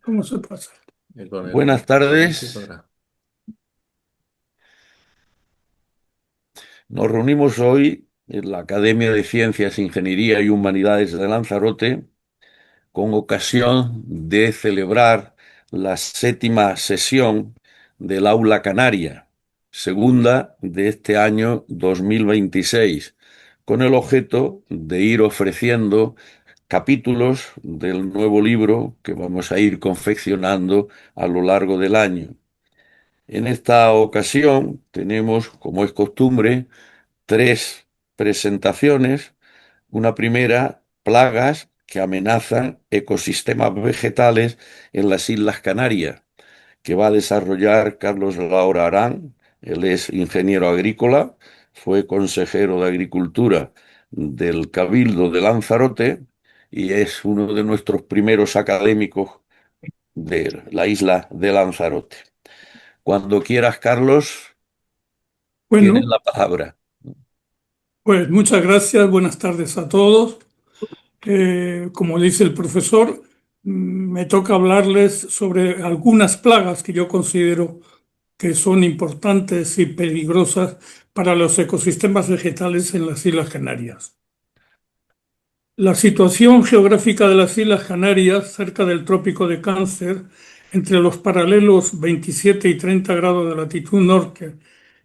¿Cómo se pasa? Buenas tardes. Nos reunimos hoy en la Academia de Ciencias, Ingeniería y Humanidades de Lanzarote con ocasión de celebrar la séptima sesión del Aula Canaria, segunda de este año 2026, con el objeto de ir ofreciendo capítulos del nuevo libro que vamos a ir confeccionando a lo largo del año. En esta ocasión tenemos, como es costumbre, tres presentaciones. Una primera, plagas que amenazan ecosistemas vegetales en las Islas Canarias, que va a desarrollar Carlos Laura Arán. Él es ingeniero agrícola, fue consejero de Agricultura del Cabildo de Lanzarote y es uno de nuestros primeros académicos de la isla de Lanzarote. Cuando quieras, Carlos, tienes Bueno, la palabra. pues muchas gracias, buenas tardes a todos. Como dice el profesor, me toca hablarles sobre algunas plagas que yo considero que son importantes y peligrosas para los ecosistemas vegetales en las Islas Canarias. La situación geográfica de las Islas Canarias, cerca del Trópico de Cáncer, entre los paralelos 27 y 30 grados de latitud norte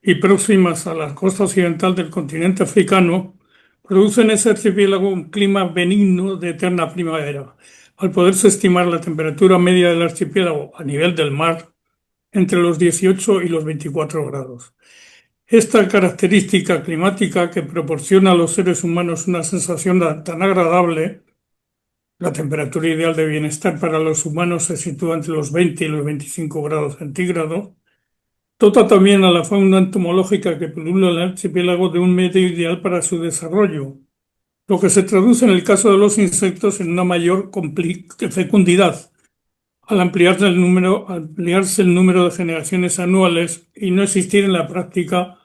y próximas a la costa occidental del continente africano, produce en ese archipiélago un clima benigno de eterna primavera, al poderse estimar la temperatura media del archipiélago a nivel del mar entre los 18 y los 24 grados. Esta característica climática que proporciona a los seres humanos una sensación tan agradable, la temperatura ideal de bienestar para los humanos se sitúa entre los 20 y los 25 grados centígrados, dota también a la fauna entomológica que pulula el archipiélago de un medio ideal para su desarrollo, lo que se traduce en el caso de los insectos en una mayor fecundidad, al ampliarse el número de generaciones anuales y no existir en la práctica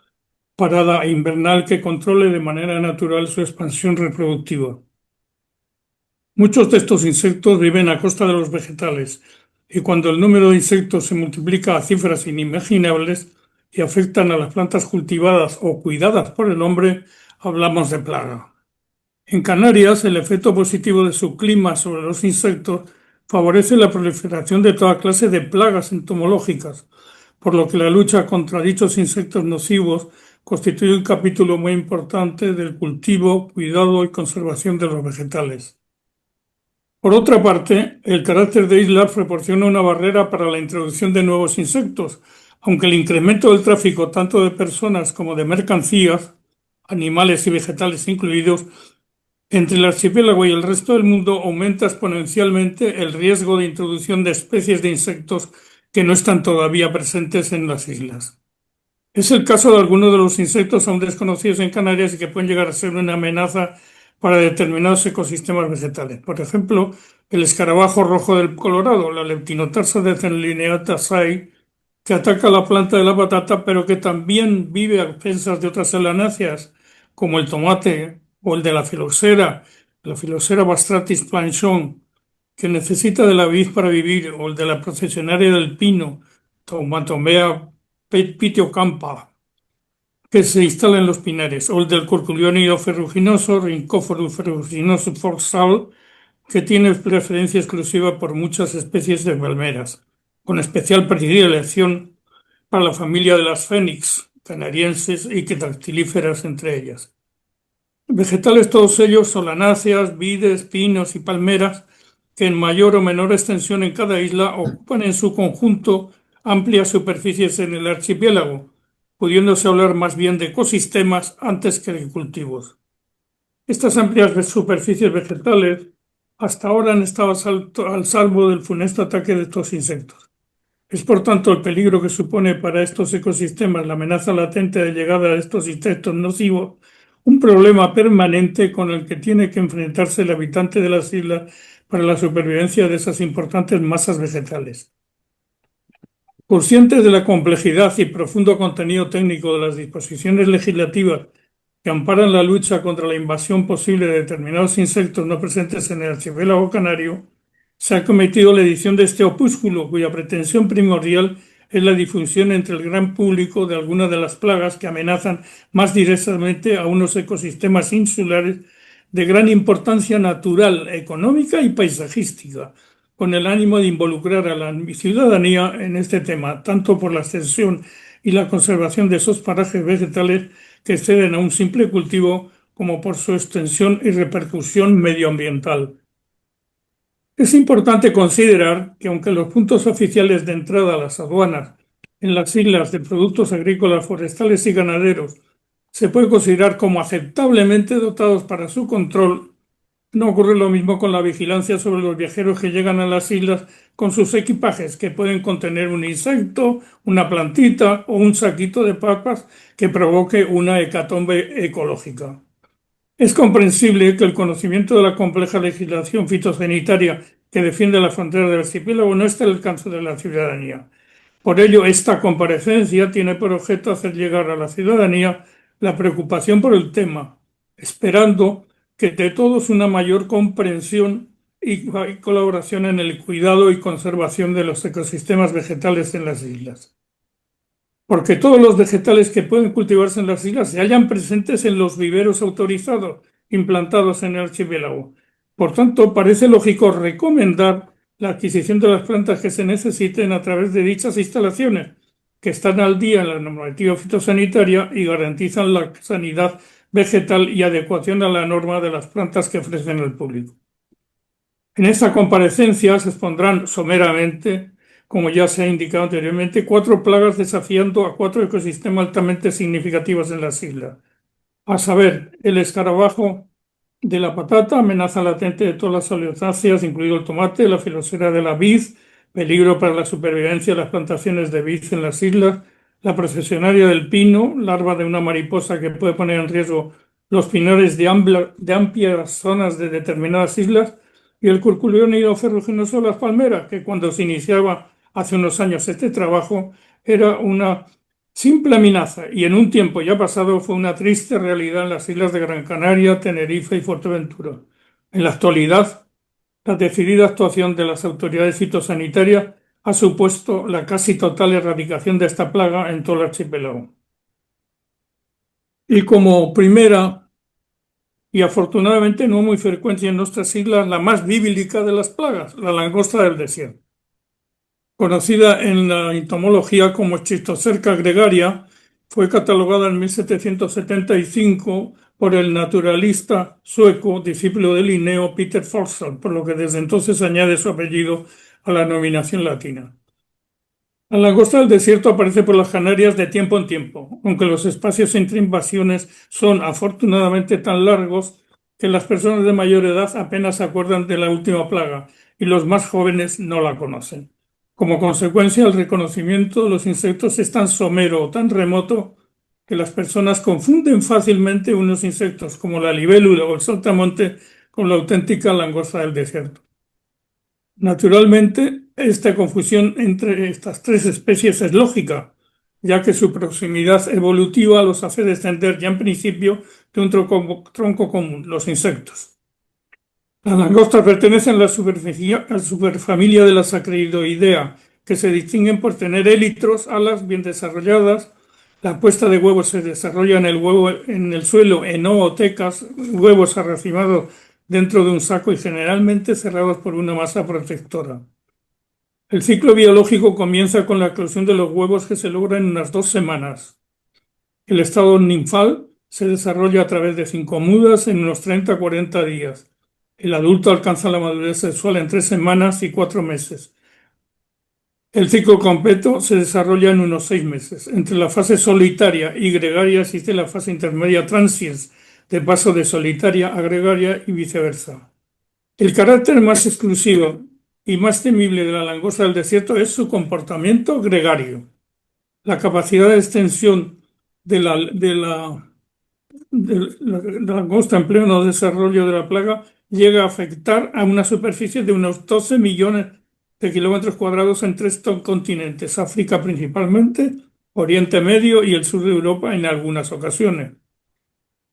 parada invernal que controle de manera natural su expansión reproductiva. Muchos de estos insectos viven a costa de los vegetales y cuando el número de insectos se multiplica a cifras inimaginables y afectan a las plantas cultivadas o cuidadas por el hombre, hablamos de plaga. En Canarias, el efecto positivo de su clima sobre los insectos favorece la proliferación de toda clase de plagas entomológicas, por lo que la lucha contra dichos insectos nocivos constituye un capítulo muy importante del cultivo, cuidado y conservación de los vegetales. Por otra parte, el carácter de islas proporciona una barrera para la introducción de nuevos insectos, aunque el incremento del tráfico tanto de personas como de mercancías, animales y vegetales incluidos, entre el archipiélago y el resto del mundo aumenta exponencialmente el riesgo de introducción de especies de insectos que no están todavía presentes en las islas. Es el caso de algunos de los insectos aún desconocidos en Canarias y que pueden llegar a ser una amenaza para determinados ecosistemas vegetales. Por ejemplo, el escarabajo rojo del Colorado, la Leptinotarsa lineata Sai, que ataca la planta de la patata, pero que también vive a expensas de otras solanáceas, como el tomate o el de la Phylloxera bastratis planchón, que necesita de la vid para vivir, o el de la procesionaria del pino, Taumatomea pitiocampa, que se instala en los pinares, o el del curculiónido ferruginoso, Rhynchophorus ferruginoso foxal, que tiene preferencia exclusiva por muchas especies de palmeras, con especial predilección para la familia de las fénix canarienses y que dactilíferas entre ellas. Vegetales todos ellos solanáceas, vides, pinos y palmeras que en mayor o menor extensión en cada isla ocupan en su conjunto amplias superficies en el archipiélago, pudiéndose hablar más bien de ecosistemas antes que de cultivos. Estas amplias superficies vegetales hasta ahora han estado al salvo del funesto ataque de estos insectos. Es por tanto el peligro que supone para estos ecosistemas la amenaza latente de llegada de estos insectos nocivos un problema permanente con el que tiene que enfrentarse el habitante de las islas para la supervivencia de esas importantes masas vegetales. Conscientes de la complejidad y profundo contenido técnico de las disposiciones legislativas que amparan la lucha contra la invasión posible de determinados insectos no presentes en el archipiélago canario, se ha cometido la edición de este opúsculo, cuya pretensión primordial es la difusión entre el gran público de algunas de las plagas que amenazan más directamente a unos ecosistemas insulares de gran importancia natural, económica y paisajística, con el ánimo de involucrar a la ciudadanía en este tema, tanto por la extensión y la conservación de esos parajes vegetales que exceden a un simple cultivo, como por su extensión y repercusión medioambiental. Es importante considerar que aunque los puntos oficiales de entrada a las aduanas en las islas de productos agrícolas, forestales y ganaderos se puede considerar como aceptablemente dotados para su control, no ocurre lo mismo con la vigilancia sobre los viajeros que llegan a las islas con sus equipajes, que pueden contener un insecto, una plantita o un saquito de papas que provoque una hecatombe ecológica. Es comprensible que el conocimiento de la compleja legislación fitosanitaria que defiende la frontera del archipiélago no esté al alcance de la ciudadanía. Por ello, esta comparecencia tiene por objeto hacer llegar a la ciudadanía la preocupación por el tema, esperando que de todos una mayor comprensión y colaboración en el cuidado y conservación de los ecosistemas vegetales en las islas. Porque todos los vegetales que pueden cultivarse en las islas se hallan presentes en los viveros autorizados implantados en el archipiélago. Por tanto, parece lógico recomendar la adquisición de las plantas que se necesiten a través de dichas instalaciones, que están al día en la normativa fitosanitaria y garantizan la sanidad vegetal y adecuación a la norma de las plantas que ofrecen al público. En esta comparecencia se expondrán someramente, como ya se ha indicado anteriormente, 4 plagas desafiando a 4 ecosistemas altamente significativos en las islas, a saber, el escarabajo de la patata, amenaza latente de todas las oleáceas, incluido el tomate, la filosera de la vid, peligro para la supervivencia de las plantaciones de vid en las islas, la procesionaria del pino, larva de una mariposa que puede poner en riesgo los pinares de amplias zonas de determinadas islas, y el curculiónido ferruginoso de las palmeras, que cuando se iniciaba hace unos años este trabajo era una simple amenaza y en un tiempo ya pasado fue una triste realidad en las islas de Gran Canaria, Tenerife y Fuerteventura. En la actualidad, la decidida actuación de las autoridades fitosanitarias ha supuesto la casi total erradicación de esta plaga en todo el archipiélago. Y como primera, y afortunadamente no muy frecuente en nuestras islas, la más bíblica de las plagas, la langosta del desierto. Conocida en la entomología como Schistocerca gregaria, fue catalogada en 1775 por el naturalista sueco, discípulo de Linneo, Peter Forsell, por lo que desde entonces añade su apellido a la denominación latina. La langosta del desierto aparece por las Canarias de tiempo en tiempo, aunque los espacios entre invasiones son afortunadamente tan largos que las personas de mayor edad apenas se acuerdan de la última plaga y los más jóvenes no la conocen. Como consecuencia, el reconocimiento de los insectos es tan somero o tan remoto que las personas confunden fácilmente unos insectos como la libélula o el saltamonte con la auténtica langosta del desierto. Naturalmente, esta confusión entre estas 3 especies es lógica, ya que su proximidad evolutiva los hace descender ya en principio de un tronco común, los insectos. Las langostas pertenecen a la superfamilia de las Acridoidea, que se distinguen por tener élitros, alas bien desarrolladas. La puesta de huevos se desarrolla en el suelo en ootecas, huevos arracimados dentro de un saco y generalmente cerrados por una masa protectora. El ciclo biológico comienza con la eclosión de los huevos que se logra en unas 2 semanas. El estado ninfal se desarrolla a través de 5 mudas en unos 30 a 40 días. El adulto alcanza la madurez sexual en 3 semanas y 4 meses. El ciclo completo se desarrolla en unos 6 meses. Entre la fase solitaria y gregaria existe la fase intermedia transiens, de paso de solitaria a gregaria y viceversa. El carácter más exclusivo y más temible de la langosta del desierto es su comportamiento gregario. La capacidad de extensión de la langosta en pleno desarrollo de la plaga llega a afectar a una superficie de unos 12 millones de kilómetros cuadrados en 3 continentes, África principalmente, Oriente Medio y el sur de Europa en algunas ocasiones.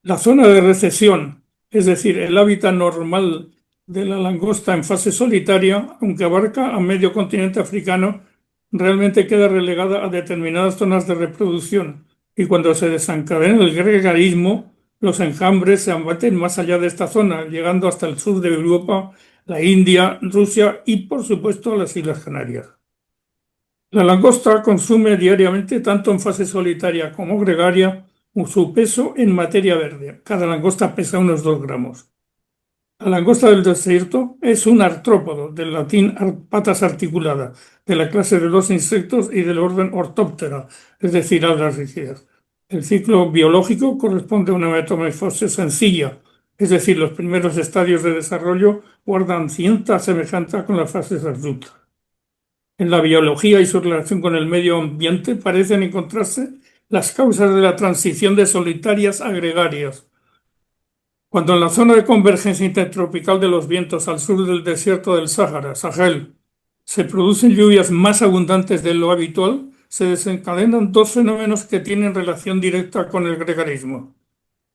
La zona de recesión, es decir, el hábitat normal de la langosta en fase solitaria, aunque abarca a medio continente africano, realmente queda relegada a determinadas zonas de reproducción y cuando se desencadena el gregarismo, los enjambres se abaten más allá de esta zona, llegando hasta el sur de Europa, la India, Rusia y, por supuesto, las Islas Canarias. La langosta consume diariamente, tanto en fase solitaria como gregaria, su peso en materia verde. Cada langosta pesa unos 2 gramos. La langosta del desierto es un artrópodo, del latín patas articuladas, de la clase de los insectos y del orden Orthoptera, es decir, algas rígidas. El ciclo biológico corresponde a una metamorfosis sencilla, es decir, los primeros estadios de desarrollo guardan cierta semejanza con las fases adultas. En la biología y su relación con el medio ambiente parecen encontrarse las causas de la transición de solitarias a gregarias. Cuando en la zona de convergencia intertropical de los vientos al sur del desierto del Sáhara, Sahel, se producen lluvias más abundantes de lo habitual, se desencadenan dos fenómenos que tienen relación directa con el gregarismo.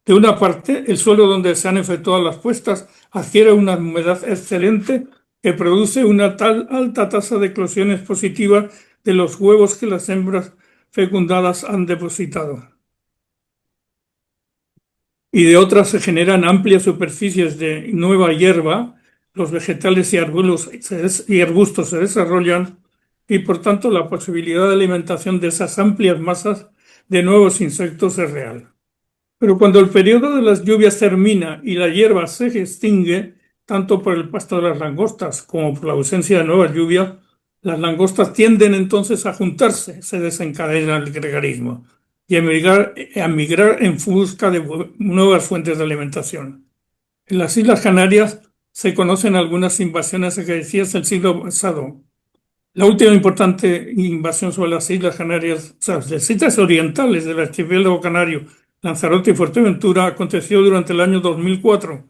De una parte, el suelo donde se han efectuado las puestas adquiere una humedad excelente que produce una tal alta tasa de eclosiones positivas de los huevos que las hembras fecundadas han depositado. Y de otras se generan amplias superficies de nueva hierba, los vegetales y arbustos se desarrollan y por tanto la posibilidad de alimentación de esas amplias masas de nuevos insectos es real. Pero cuando el periodo de las lluvias termina y la hierba se extingue, tanto por el pasto de las langostas como por la ausencia de nuevas lluvias, las langostas tienden entonces a juntarse, se desencadena el gregarismo y a migrar en busca de nuevas fuentes de alimentación. En las Islas Canarias se conocen algunas invasiones acaecidas el siglo pasado. La última importante invasión sobre las Islas Canarias, o sea, las islas orientales del archipiélago canario, Lanzarote y Fuerteventura, aconteció durante el año 2004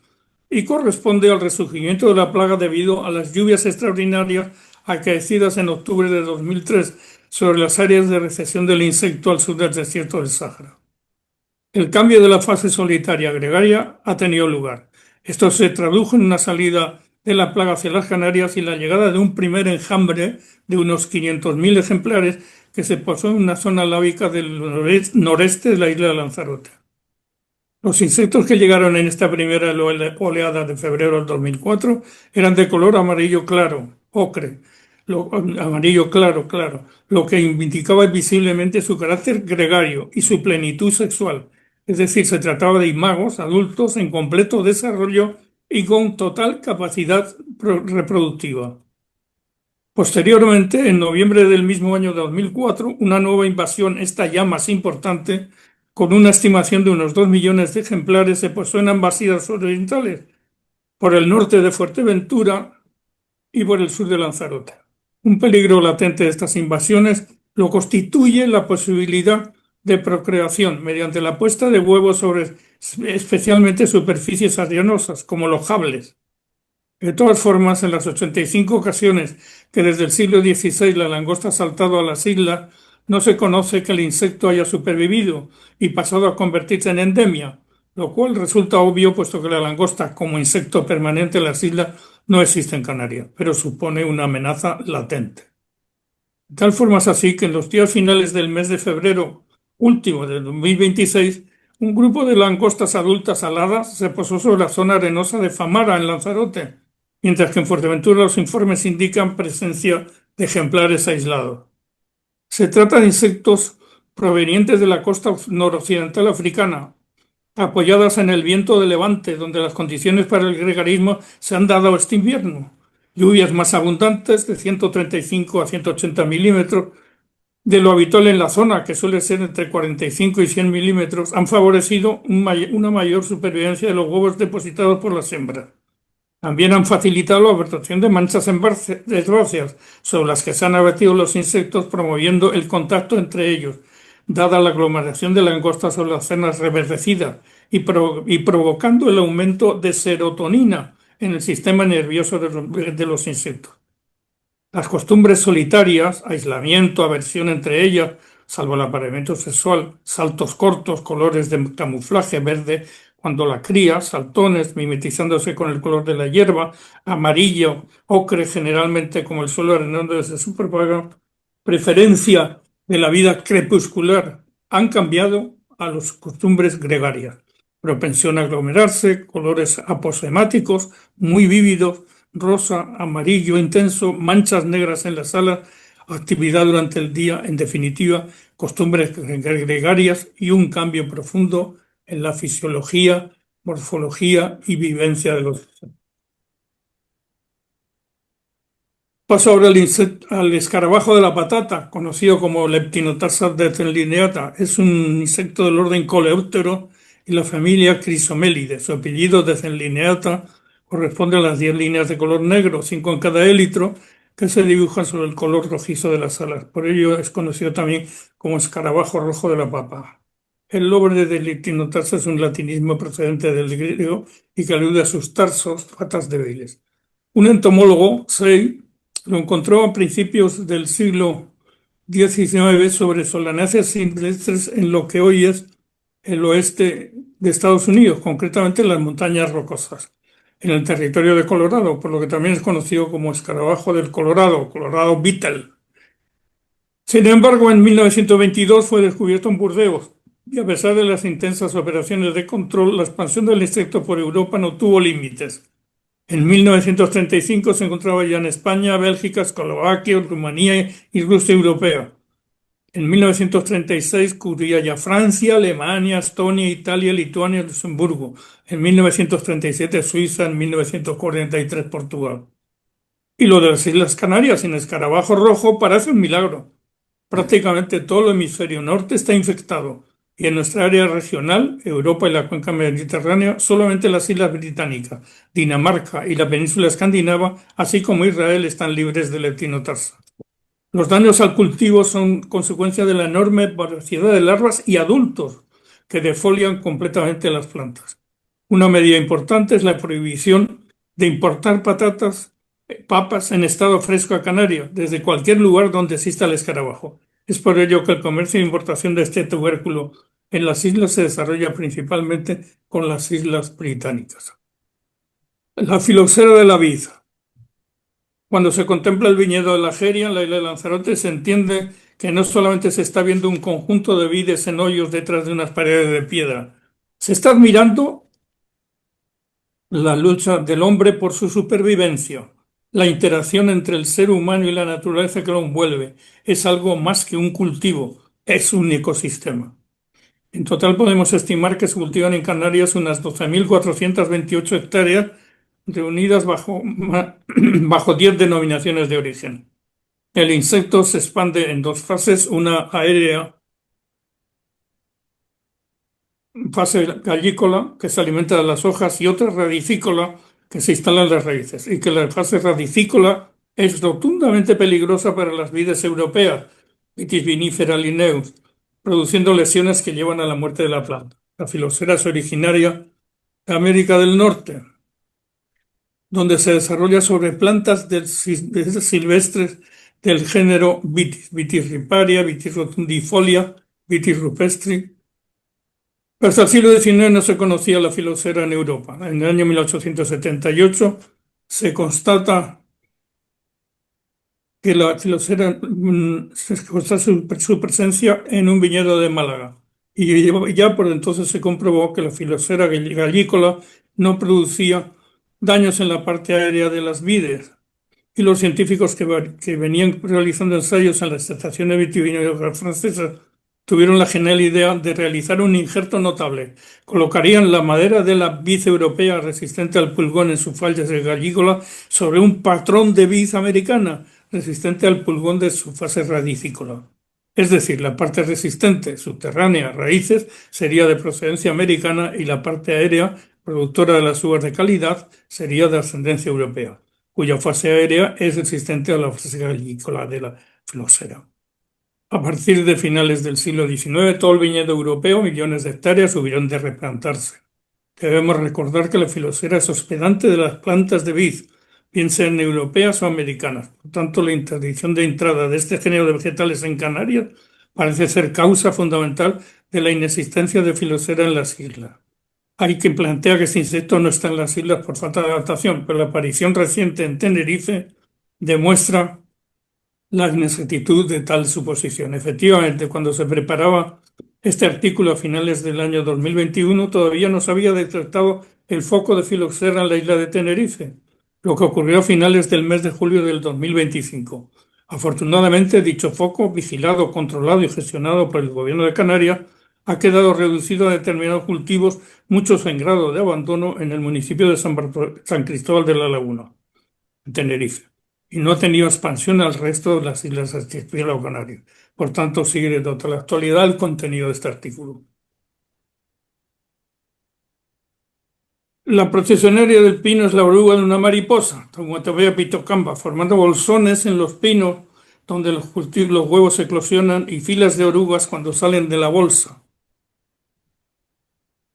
y corresponde al resurgimiento de la plaga debido a las lluvias extraordinarias acaecidas en octubre de 2003 sobre las áreas de recepción del insecto al sur del desierto del Sáhara. El cambio de la fase solitaria a gregaria ha tenido lugar. Esto se tradujo en una salida de la plaga hacia las Canarias y la llegada de un primer enjambre de unos 500.000 ejemplares que se posó en una zona lábica del noreste de la isla de Lanzarote. Los insectos que llegaron en esta primera oleada de febrero del 2004 eran de color amarillo claro, ocre, amarillo claro, lo que indicaba visiblemente su carácter gregario y su plenitud sexual. Es decir, se trataba de imagos adultos en completo desarrollo y con total capacidad reproductiva. Posteriormente, en noviembre del mismo año 2004, una nueva invasión, esta ya más importante, con una estimación de unos 2 millones de ejemplares, se posó en ambas islas orientales, por el norte de Fuerteventura y por el sur de Lanzarote. Un peligro latente de estas invasiones lo constituye la posibilidad de procreación mediante la puesta de huevos sobre especialmente superficies arenosas, como los jables. De todas formas, en las 85 ocasiones que desde el siglo XVI la langosta ha saltado a las islas, no se conoce que el insecto haya supervivido y pasado a convertirse en endemia, lo cual resulta obvio puesto que la langosta como insecto permanente en las islas no existe en Canarias, pero supone una amenaza latente. De tal forma es así que en los días finales del mes de febrero último de 2026, un grupo de langostas adultas aladas se posó sobre la zona arenosa de Famara, en Lanzarote, mientras que en Fuerteventura los informes indican presencia de ejemplares aislados. Se trata de insectos provenientes de la costa noroccidental africana, apoyadas en el viento de levante, donde las condiciones para el gregarismo se han dado este invierno. Lluvias más abundantes, de 135 a 180 milímetros, de lo habitual en la zona, que suele ser entre 45 y 100 milímetros, han favorecido una mayor supervivencia de los huevos depositados por las hembras. También han facilitado la obtención de manchas herbáceas sobre las que se han abatido los insectos, promoviendo el contacto entre ellos, dada la aglomeración de langostas sobre las zonas reverdecidas y provocando el aumento de serotonina en el sistema nervioso de los insectos. Las costumbres solitarias, aislamiento, aversión entre ellas, salvo el apareamiento sexual, saltos cortos, colores de camuflaje verde, cuando la cría, saltones, mimetizándose con el color de la hierba, amarillo, ocre, generalmente como el suelo arenoso desde su preferencia de la vida crepuscular, han cambiado a las costumbres gregarias. Propensión a aglomerarse, colores aposemáticos, muy vívidos, rosa, amarillo intenso, manchas negras en las alas, actividad durante el día, en definitiva, costumbres gregarias y un cambio profundo en la fisiología, morfología y vivencia de los. Paso ahora al escarabajo de la patata, conocido como Leptinotarsas decenlineata. Es un insecto del orden Coleóptero y la familia Chrysomelidae. Su apellido decenlineata corresponde a las 10 líneas de color negro, 5 en cada élitro, que se dibujan sobre el color rojizo de las alas. Por ello es conocido también como escarabajo rojo de la papa. El nombre de Leptinotarsas es un latinismo procedente del griego y que alude a sus tarsos, patas débiles. Un entomólogo, Say, lo encontró a principios del siglo XIX sobre solanáceas silvestres en lo que hoy es el oeste de Estados Unidos, concretamente en las montañas rocosas, en el territorio de Colorado, por lo que también es conocido como escarabajo del Colorado, Colorado Beetle. Sin embargo, en 1922 fue descubierto en Burdeos y a pesar de las intensas operaciones de control, la expansión del insecto por Europa no tuvo límites. En 1935 se encontraba ya en España, Bélgica, Eslovaquia, Rumanía y Rusia europea. En 1936 cubría ya Francia, Alemania, Estonia, Italia, Lituania y Luxemburgo. En 1937 Suiza, en 1943 Portugal. Y lo de las Islas Canarias en escarabajo rojo parece un milagro. Prácticamente todo el hemisferio norte está infectado. Y en nuestra área regional, Europa y la cuenca mediterránea, solamente las islas británicas, Dinamarca y la península escandinava, así como Israel, están libres de leptinotarsa. Los daños al cultivo son consecuencia de la enorme variedad de larvas y adultos que defolian completamente las plantas. Una medida importante es la prohibición de importar papas en estado fresco a Canarias, desde cualquier lugar donde exista el escarabajo. Es por ello que el comercio e importación de este tubérculo en las islas se desarrolla principalmente con las islas británicas. La filoxera de la vid. Cuando se contempla el viñedo de la Jeria en la isla de Lanzarote, se entiende que no solamente se está viendo un conjunto de vides en hoyos detrás de unas paredes de piedra, se está admirando la lucha del hombre por su supervivencia. La interacción entre el ser humano y la naturaleza que lo envuelve es algo más que un cultivo, es un ecosistema. En total podemos estimar que se cultivan en Canarias unas 12.428 hectáreas reunidas bajo 10 denominaciones de origen. El insecto se expande en dos fases, una aérea, fase gallícola, que se alimenta de las hojas, y otra radicícola, que se instala en las raíces, y que la fase radicícola es rotundamente peligrosa para las vides europeas, Vitis vinifera linneus, produciendo lesiones que llevan a la muerte de la planta. La filosera es originaria de América del Norte, donde se desarrolla sobre plantas silvestres del género Vitis, Vitis riparia, Vitis rotundifolia, Vitis rupestri. Hasta el siglo XIX no se conocía la filosera en Europa. En el año 1878 se constata que la filosera se constata su presencia en un viñedo de Málaga. Y ya por entonces se comprobó que la filosera gallícola no producía daños en la parte aérea de las vides. Y los científicos que venían realizando ensayos en las estaciones vitivinícolas francesas tuvieron la genial idea de realizar un injerto notable. Colocarían la madera de la vid europea resistente al pulgón en sus fallas de gallícola sobre un patrón de vid americana resistente al pulgón de su fase radicícola. Es decir, la parte resistente, subterránea, raíces, sería de procedencia americana y la parte aérea, productora de las uvas de calidad, sería de ascendencia europea, cuya fase aérea es resistente a la fase gallícola de la filosera. A partir de finales del siglo XIX, todo el viñedo europeo, millones de hectáreas, hubieron de replantarse. Debemos recordar que la filosera es hospedante de las plantas de vid, bien sean europeas o americanas. Por tanto, la interdicción de entrada de este género de vegetales en Canarias parece ser causa fundamental de la inexistencia de filosera en las islas. Hay quien plantea que este insecto no está en las islas por falta de adaptación, pero la aparición reciente en Tenerife demuestra la inexactitud de tal suposición. Efectivamente, cuando se preparaba este artículo a finales del año 2021, todavía no se había detectado el foco de filoxera en la isla de Tenerife, lo que ocurrió a finales del mes de julio del 2025. Afortunadamente, dicho foco, vigilado, controlado y gestionado por el gobierno de Canarias, ha quedado reducido a determinados cultivos, muchos en grado de abandono en el municipio de San Cristóbal de la Laguna, en Tenerife, y no ha tenido expansión al resto de las islas archipiélago canario. Por tanto, sigue de toda la actualidad el contenido de este artículo. La procesionaria del pino es la oruga de una mariposa, Tomatobea pitocamba, formando bolsones en los pinos donde los huevos eclosionan y filas de orugas cuando salen de la bolsa,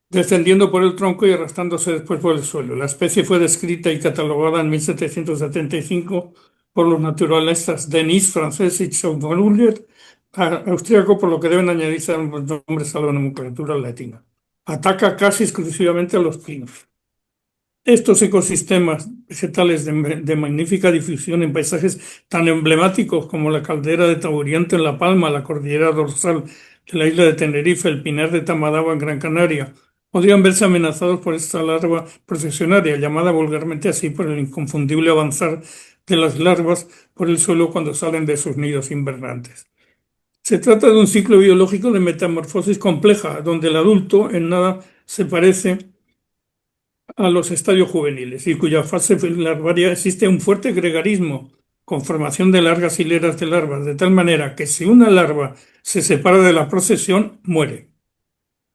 descendiendo por el tronco y arrastrándose después por el suelo. La especie fue descrita y catalogada en 1775 por los naturalistas Denis, francés, y Chauvin, austríaco, por lo que deben añadirse los nombres a la nomenclatura latina. Ataca casi exclusivamente a los pinos. Estos ecosistemas vegetales de magnífica difusión en paisajes tan emblemáticos como la caldera de Taburiente en La Palma, la cordillera dorsal de la isla de Tenerife, el pinar de Tamadagua en Gran Canaria, podrían verse amenazados por esta larva procesionaria, llamada vulgarmente así por el inconfundible avanzar de las larvas por el suelo cuando salen de sus nidos invernantes. Se trata de un ciclo biológico de metamorfosis compleja, donde el adulto en nada se parece a los estadios juveniles y cuya fase larvaria existe un fuerte gregarismo con formación de largas hileras de larvas, de tal manera que si una larva se separa de la procesión, muere.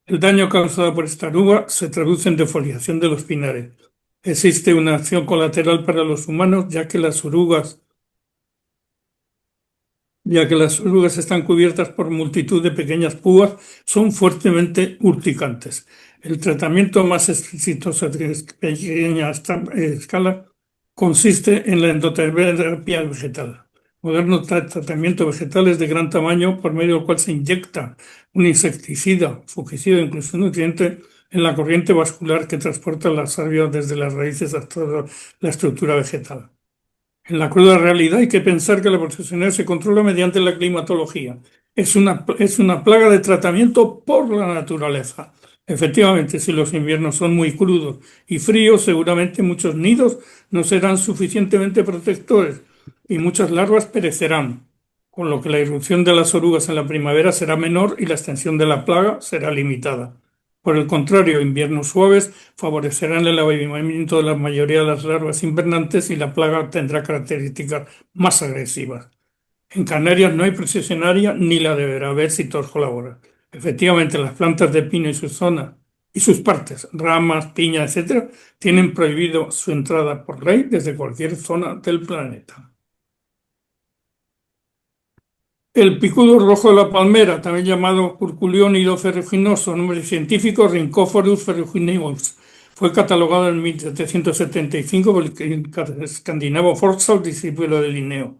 El daño causado por esta oruga se traduce en defoliación de los pinares. Existe una acción colateral para los humanos, ya que las orugas están cubiertas por multitud de pequeñas púas, son fuertemente urticantes. El tratamiento más exitoso de pequeña escala consiste en la endoterapia vegetal. Modernos tratamientos vegetales de gran tamaño por medio del cual se inyecta un insecticida, fungicida, incluso un nutriente en la corriente vascular que transporta la savia desde las raíces hasta la estructura vegetal. En la cruda realidad hay que pensar que la protección se controla mediante la climatología. Es una plaga de tratamiento por la naturaleza. Efectivamente, si los inviernos son muy crudos y fríos, seguramente muchos nidos no serán suficientemente protectores y muchas larvas perecerán, con lo que la irrupción de las orugas en la primavera será menor y la extensión de la plaga será limitada. Por el contrario, inviernos suaves favorecerán el avivamiento de la mayoría de las larvas invernantes y la plaga tendrá características más agresivas. En Canarias no hay procesionaria ni la deberá haber si todos colaboran. Efectivamente, las plantas de pino y sus zonas y sus partes, ramas, piña, etcétera, tienen prohibido su entrada por ley desde cualquier zona del planeta. El picudo rojo de la palmera, también llamado Curculionido ferruginoso, nombre científico Rhynchophorus ferrugineus, fue catalogado en 1775 por el escandinavo Forstall, discípulo de Linneo.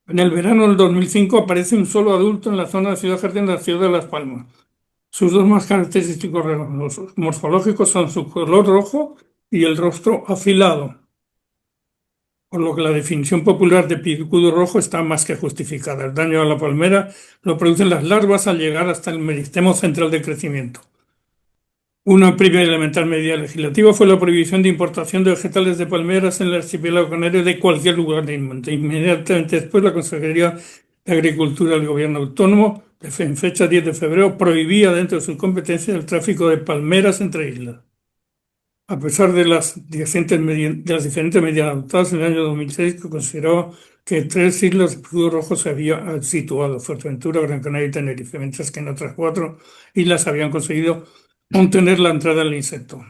En el verano del 2005 aparece un solo adulto en la zona de Ciudad Jardín de la ciudad de Las Palmas. Sus dos más característicos rasgos morfológicos son su color rojo y el rostro afilado, por lo que la definición popular de picudo rojo está más que justificada. El daño a la palmera lo producen las larvas al llegar hasta el meristemo central de crecimiento. Una primera y elemental medida legislativa fue la prohibición de importación de vegetales de palmeras en el archipiélago canario de cualquier lugar del mundo. Inmediatamente después, la Consejería de Agricultura del Gobierno Autónomo, en fecha 10 de febrero, prohibía dentro de sus competencias el tráfico de palmeras entre islas. A pesar de las diferentes medidas adoptadas en el año 2006, que consideraba que tres islas de picudo rojo se había situado, Fuerteventura, Gran Canaria y Tenerife, mientras que en otras cuatro islas habían conseguido contener la entrada del insecto.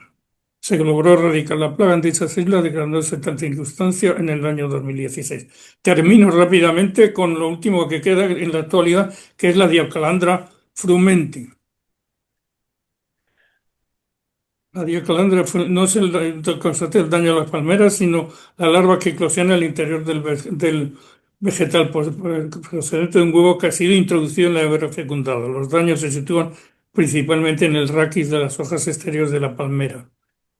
Se logró erradicar la plaga en dichas islas, declarándose tal circunstancia en el año 2016. Termino rápidamente con lo último que queda en la actualidad, que es la Diacalandra frumenti. La diacalandra no es el constante del daño a las palmeras, sino la larva que eclosiona al interior del vegetal procedente de un huevo que ha sido introducido en la hebra fecundada. Los daños se sitúan principalmente en el raquis de las hojas exteriores de la palmera.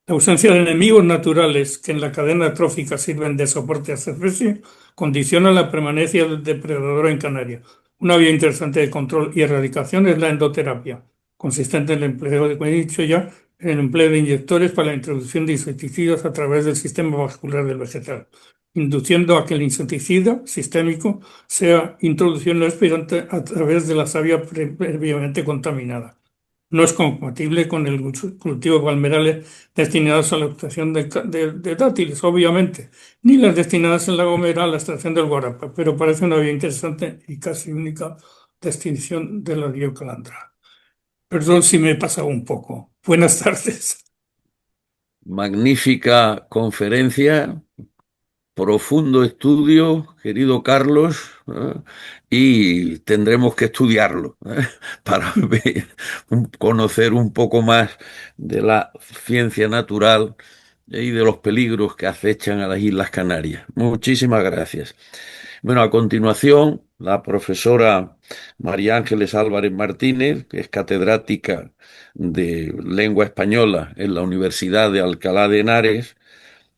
La ausencia de enemigos naturales que en la cadena trófica sirven de soporte a esta especie condiciona la permanencia del depredador en Canarias. Una vía interesante de control y erradicación es la endoterapia, consistente en el empleo, como he dicho ya, en el empleo de inyectores para la introducción de insecticidas a través del sistema vascular del vegetal, induciendo a que el insecticida sistémico sea introducido en el expirante a través de la savia previamente contaminada. No es compatible con el cultivo de palmerales destinados a la obtención de dátiles, obviamente, ni las destinadas en La Gomera a la extracción del guarapa, pero parece una vía interesante y casi única de extinción de la diocalandra. Perdón si me he pasado un poco. Buenas tardes. Magnífica conferencia, profundo estudio, querido Carlos, y tendremos que estudiarlo, para conocer un poco más de la ciencia natural y de los peligros que acechan a las Islas Canarias. Muchísimas gracias. Bueno, a continuación, la profesora María Ángeles Álvarez Martínez, que es catedrática de lengua española en la Universidad de Alcalá de Henares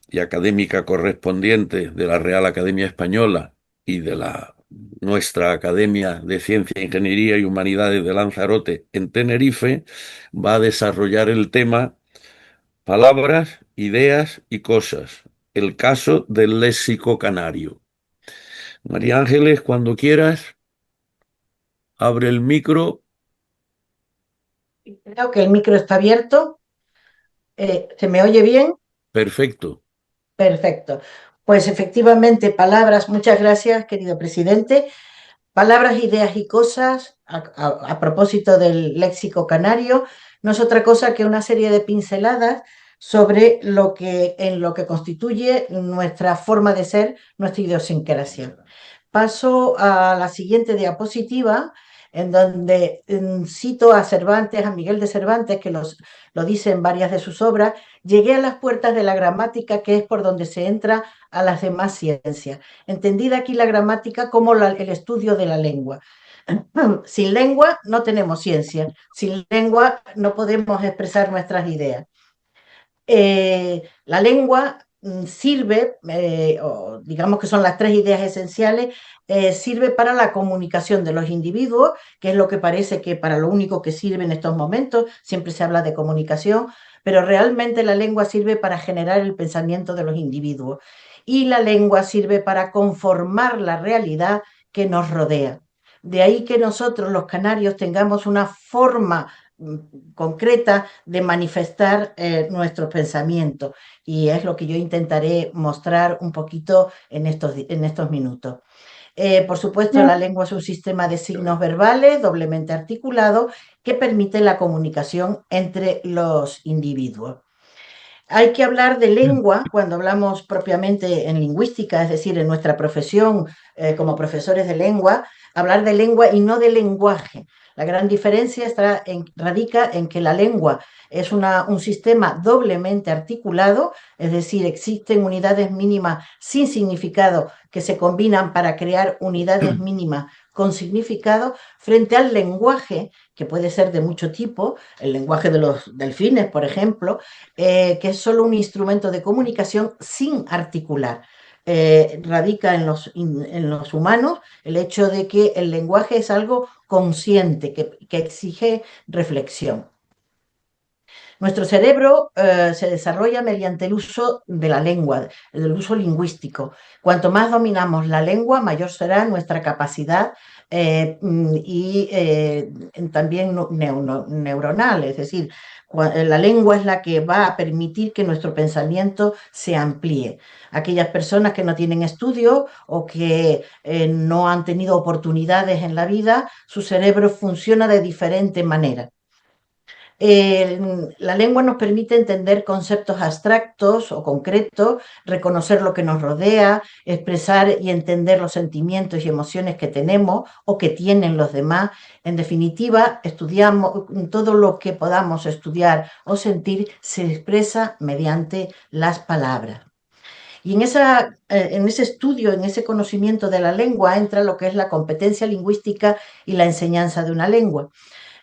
y académica correspondiente de la Real Academia Española y de nuestra Academia de Ciencia, Ingeniería y Humanidades de Lanzarote en Tenerife, va a desarrollar el tema Palabras, ideas y cosas. El caso del léxico canario. María Ángeles, cuando quieras, abre el micro. Creo que el micro está abierto. ¿Se me oye bien? Perfecto. Perfecto. Pues efectivamente, palabras, muchas gracias, querido presidente. Palabras, ideas y cosas, a propósito del léxico canario, no es otra cosa que una serie de pinceladas sobre en lo que constituye nuestra forma de ser, nuestra idiosincrasia. Paso a la siguiente diapositiva, en donde cito a Cervantes, a Miguel de Cervantes, que lo dice en varias de sus obras: llegué a las puertas de la gramática, que es por donde se entra a las demás ciencias. Entendida aquí la gramática como el estudio de la lengua. Sin lengua no tenemos ciencia, sin lengua no podemos expresar nuestras ideas. La lengua sirve, o digamos que son las tres ideas esenciales, sirve para la comunicación de los individuos, que es lo que parece que para lo único que sirve en estos momentos, siempre se habla de comunicación, pero realmente la lengua sirve para generar el pensamiento de los individuos y la lengua sirve para conformar la realidad que nos rodea. De ahí que nosotros los canarios tengamos una forma concreta de manifestar nuestros pensamientos, y es lo que yo intentaré mostrar un poquito en estos minutos. Por supuesto, la lengua es un sistema de signos verbales doblemente articulado que permite la comunicación entre los individuos. Hay que hablar de lengua cuando hablamos propiamente en lingüística, es decir, en nuestra profesión como profesores de lengua, hablar de lengua y no de lenguaje. La gran diferencia radica en que la lengua es un sistema doblemente articulado, es decir, existen unidades mínimas sin significado que se combinan para crear unidades mínimas con significado, frente al lenguaje, que puede ser de mucho tipo, el lenguaje de los delfines, por ejemplo, que es solo un instrumento de comunicación sin articular. Radica en los humanos el hecho de que el lenguaje es algo consciente, que exige reflexión. Nuestro cerebro se desarrolla mediante el uso de la lengua, el uso lingüístico. Cuanto más dominamos la lengua, mayor será nuestra capacidad y también neuronal, es decir, la lengua es la que va a permitir que nuestro pensamiento se amplíe. Aquellas personas que no tienen estudio o que no han tenido oportunidades en la vida, su cerebro funciona de diferente manera. La lengua nos permite entender conceptos abstractos o concretos, reconocer lo que nos rodea, expresar y entender los sentimientos y emociones que tenemos o que tienen los demás. En definitiva, estudiamos todo lo que podamos estudiar o sentir se expresa mediante las palabras. Y en ese estudio, en ese conocimiento de la lengua, entra lo que es la competencia lingüística y la enseñanza de una lengua.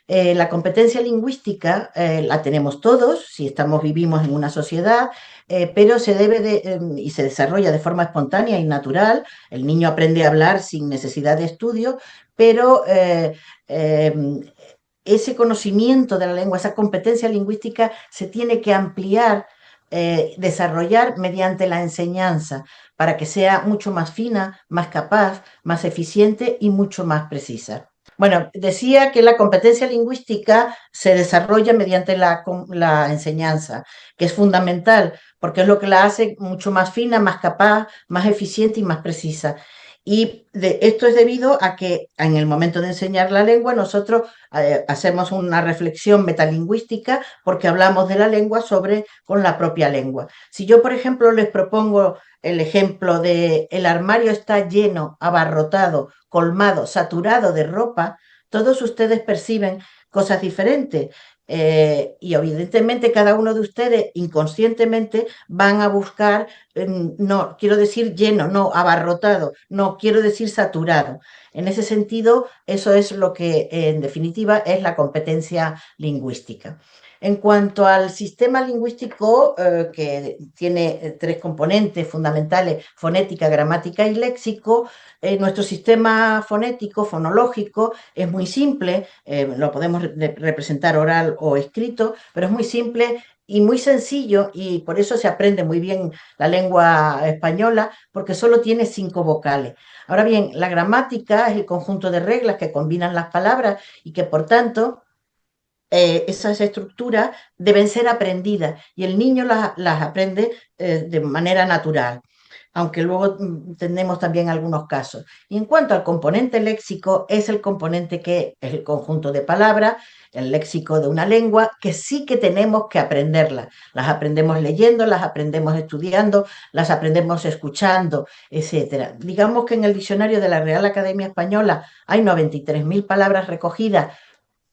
La competencia lingüística la tenemos todos, si vivimos en una sociedad, pero se debe y se desarrolla de forma espontánea y natural. El niño aprende a hablar sin necesidad de estudio, pero eh, ese conocimiento de la lengua, esa competencia lingüística se tiene que ampliar, desarrollar mediante la enseñanza para que sea mucho más fina, más capaz, más eficiente y mucho más precisa. Bueno, decía que la competencia lingüística se desarrolla mediante la enseñanza, que es fundamental, porque es lo que la hace mucho más fina, más capaz, más eficiente y más precisa. Y esto es debido a que en el momento de enseñar la lengua nosotros hacemos una reflexión metalingüística porque hablamos de la lengua con la propia lengua. Si yo, por ejemplo, les propongo el ejemplo de el armario está lleno, abarrotado, colmado, saturado de ropa, todos ustedes perciben cosas diferentes. Y evidentemente cada uno de ustedes inconscientemente van a buscar, no quiero decir lleno, no abarrotado, no quiero decir saturado. En ese sentido, eso es lo que en definitiva es la competencia lingüística. En cuanto al sistema lingüístico, que tiene tres componentes fundamentales, fonética, gramática y léxico, nuestro sistema fonético, fonológico, es muy simple, lo podemos representar oral o escrito, pero es muy simple y muy sencillo, y por eso se aprende muy bien la lengua española, porque solo tiene 5 vocales. Ahora bien, la gramática es el conjunto de reglas que combinan las palabras y que, por tanto, esas estructuras deben ser aprendidas y el niño las aprende de manera natural, aunque luego tenemos también algunos casos. Y en cuanto al componente léxico, es el componente que es el conjunto de palabras, el léxico de una lengua, que sí que tenemos que aprenderlas. Las aprendemos leyendo, las aprendemos estudiando, las aprendemos escuchando, etcétera. Digamos que en el diccionario de la Real Academia Española hay 93.000 palabras recogidas,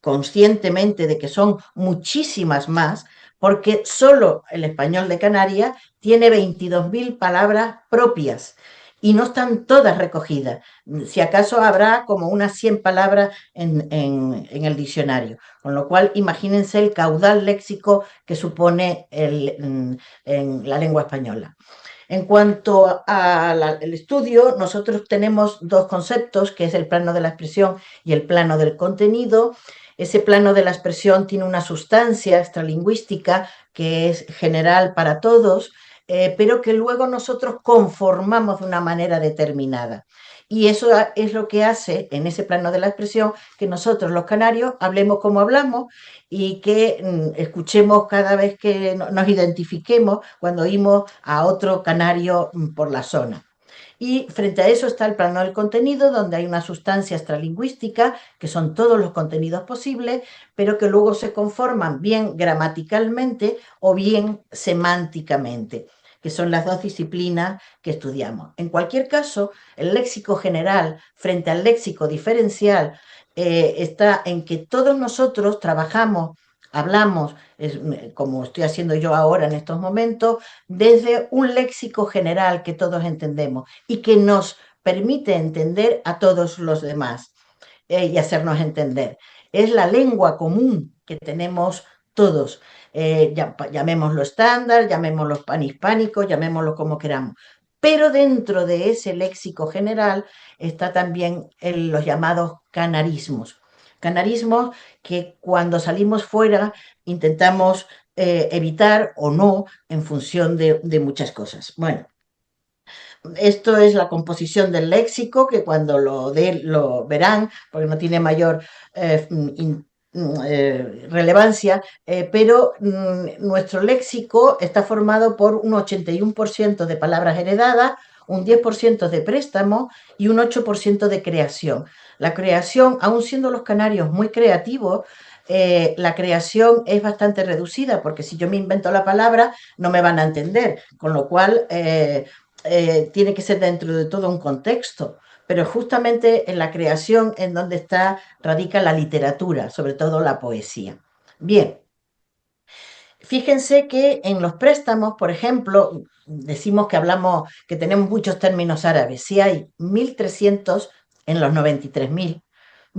conscientemente de que son muchísimas más, porque solo el español de Canarias tiene 22.000 palabras propias y no están todas recogidas. Si acaso habrá como unas 100 palabras en el diccionario, con lo cual imagínense el caudal léxico que supone en la lengua española. En cuanto al estudio, nosotros tenemos dos conceptos, que es el plano de la expresión y el plano del contenido. Ese plano de la expresión tiene una sustancia extralingüística que es general para todos, pero que luego nosotros conformamos de una manera determinada. Y eso es lo que hace en ese plano de la expresión que nosotros los canarios hablemos como hablamos y que escuchemos cada vez que nos identifiquemos cuando oímos a otro canario por la zona. Y frente a eso está el plano del contenido, donde hay una sustancia extralingüística, que son todos los contenidos posibles, pero que luego se conforman bien gramaticalmente o bien semánticamente, que son las dos disciplinas que estudiamos. En cualquier caso, el léxico general frente al léxico diferencial está en que todos nosotros trabajamos, hablamos, como estoy haciendo yo ahora en estos momentos, desde un léxico general que todos entendemos y que nos permite entender a todos los demás y hacernos entender. Es la lengua común que tenemos todos, llamémoslo estándar, llamémoslo panhispánico, llamémoslo como queramos. Pero dentro de ese léxico general está también los llamados canarismos. Canarismos que cuando salimos fuera intentamos evitar o no en función de muchas cosas. Bueno, esto es la composición del léxico, que cuando lo verán, porque no tiene mayor relevancia, pero nuestro léxico está formado por un 81% de palabras heredadas, un 10% de préstamo y un 8% de creación. La creación, aun siendo los canarios muy creativos, la creación es bastante reducida, porque si yo me invento la palabra no me van a entender, con lo cual tiene que ser dentro de todo un contexto, pero justamente en la creación en donde radica la literatura, sobre todo la poesía. Bien, fíjense que en los préstamos, por ejemplo, decimos que tenemos muchos términos árabes. Si hay 1.300 en los 93.000,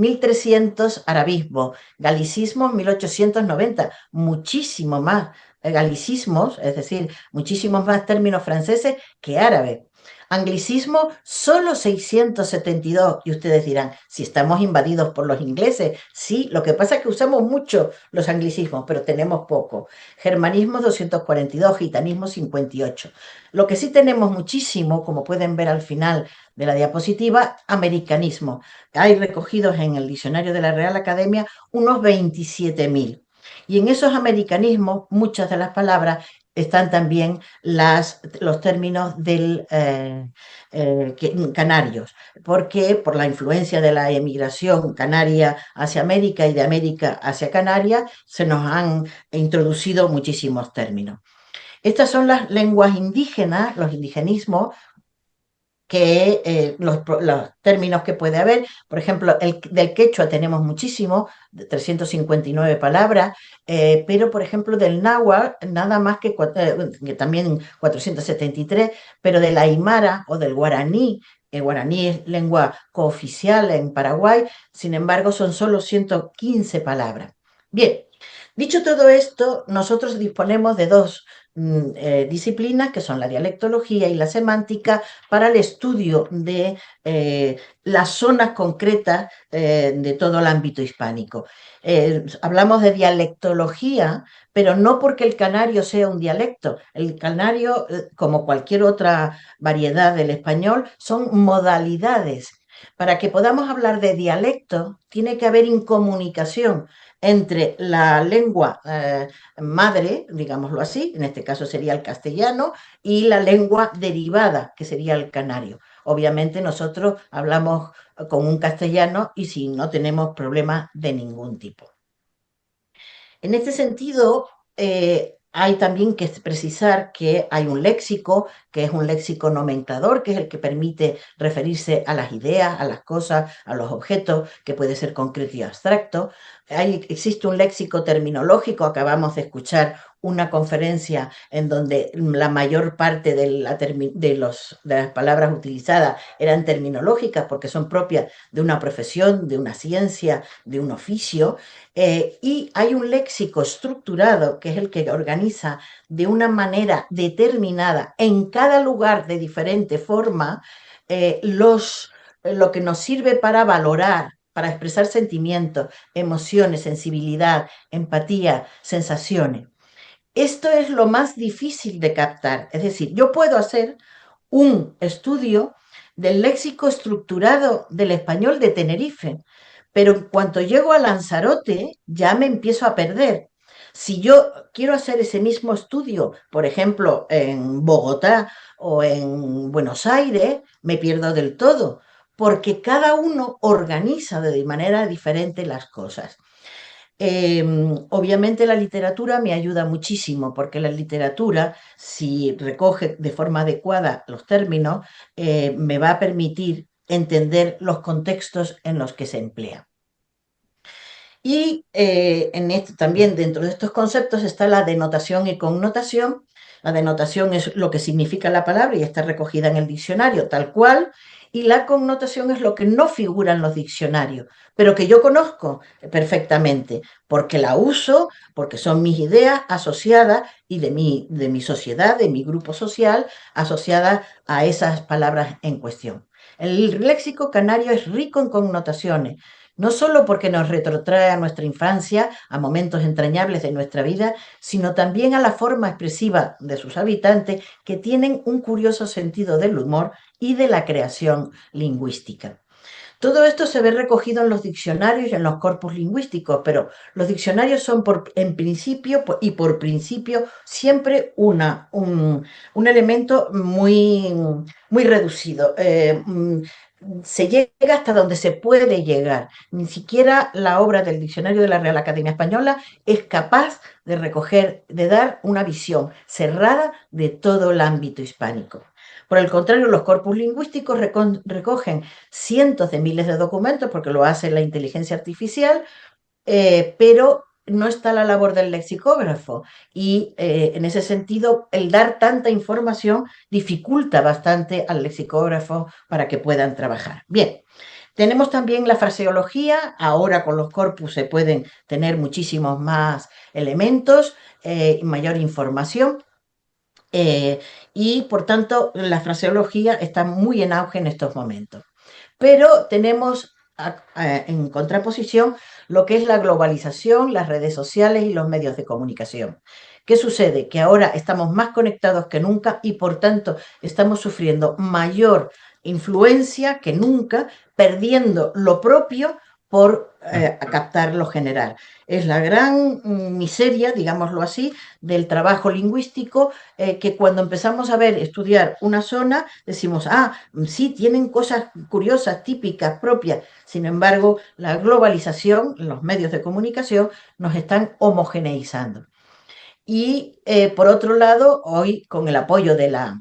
1.300 arabismos, galicismos 1.890, muchísimo más galicismos, es decir, muchísimos más términos franceses que árabes. Anglicismo, solo 672. Y ustedes dirán, si estamos invadidos por los ingleses, sí, lo que pasa es que usamos mucho los anglicismos, pero tenemos poco. Germanismos 242, gitanismo 58. Lo que sí tenemos muchísimo, como pueden ver al final de la diapositiva, americanismo. Hay recogidos en el diccionario de la Real Academia unos 27.000. Y en esos americanismos, muchas de las palabras están también los términos del canarios, porque por la influencia de la emigración canaria hacia América y de América hacia Canarias se nos han introducido muchísimos términos. Estas son las lenguas indígenas, los indigenismos, que los términos que puede haber. Por ejemplo, del quechua tenemos muchísimo, 359 palabras, pero por ejemplo del náhuatl nada más que también 473, pero del aymara o del guaraní, el guaraní es lengua cooficial en Paraguay, sin embargo son solo 115 palabras. Bien, dicho todo esto, nosotros disponemos de dos disciplinas, que son la dialectología y la semántica, para el estudio de las zonas concretas de todo el ámbito hispánico. Hablamos de dialectología, pero no porque el canario sea un dialecto. El canario, como cualquier otra variedad del español, son modalidades. Para que podamos hablar de dialecto, tiene que haber incomunicación entre la lengua madre, digámoslo así, en este caso sería el castellano, y la lengua derivada, que sería el canario. Obviamente nosotros hablamos con un castellano y si no tenemos problemas de ningún tipo. En este sentido, hay también que precisar que hay un léxico, que es un léxico nomenclador, que es el que permite referirse a las ideas, a las cosas, a los objetos, que puede ser concreto y abstracto. Existe un léxico terminológico, acabamos de escuchar una conferencia en donde la mayor parte de las palabras utilizadas eran terminológicas porque son propias de una profesión, de una ciencia, de un oficio. Y hay un léxico estructurado, que es el que organiza de una manera determinada en cada lugar de diferente forma lo que nos sirve para valorar, para expresar sentimientos, emociones, sensibilidad, empatía, sensaciones. Esto es lo más difícil de captar. Es decir, yo puedo hacer un estudio del léxico estructurado del español de Tenerife, pero en cuanto llego a Lanzarote ya me empiezo a perder. Si yo quiero hacer ese mismo estudio, por ejemplo, en Bogotá o en Buenos Aires, me pierdo del todo, porque cada uno organiza de manera diferente las cosas. Obviamente la literatura me ayuda muchísimo porque la literatura, si recoge de forma adecuada los términos, me va a permitir entender los contextos en los que se emplea. Y también dentro de estos conceptos está la denotación y connotación. La denotación es lo que significa la palabra y está recogida en el diccionario tal cual, y la connotación es lo que no figura en los diccionarios, pero que yo conozco perfectamente, porque la uso, porque son mis ideas asociadas y de mi sociedad, de mi grupo social, asociadas a esas palabras en cuestión. El léxico canario es rico en connotaciones, no solo porque nos retrotrae a nuestra infancia, a momentos entrañables de nuestra vida, sino también a la forma expresiva de sus habitantes, que tienen un curioso sentido del humor y de la creación lingüística. Todo esto se ve recogido en los diccionarios y en los corpus lingüísticos, pero los diccionarios son en principio y por principio siempre un elemento muy, muy reducido. Se llega hasta donde se puede llegar. Ni siquiera la obra del Diccionario de la Real Academia Española es capaz de recoger, de dar una visión cerrada de todo el ámbito hispánico. Por el contrario, los corpus lingüísticos recogen cientos de miles de documentos, porque lo hace la inteligencia artificial, pero no está la labor del lexicógrafo y en ese sentido el dar tanta información dificulta bastante al lexicógrafo para que puedan trabajar. Bien, Tenemos también la fraseología, ahora con los corpus se pueden tener muchísimos más elementos y mayor información. Y por tanto la fraseología está muy en auge en estos momentos. Pero tenemos en contraposición lo que es la globalización, las redes sociales y los medios de comunicación. ¿Qué sucede? Que ahora estamos más conectados que nunca y por tanto estamos sufriendo mayor influencia que nunca, perdiendo lo propio por captar lo general. Es la gran miseria, digámoslo así, del trabajo lingüístico, que cuando empezamos a ver, estudiar una zona, decimos, ah, sí, tienen cosas curiosas, típicas, propias. Sin embargo, la globalización, los medios de comunicación, nos están homogeneizando. Y por otro lado, hoy, con el apoyo de las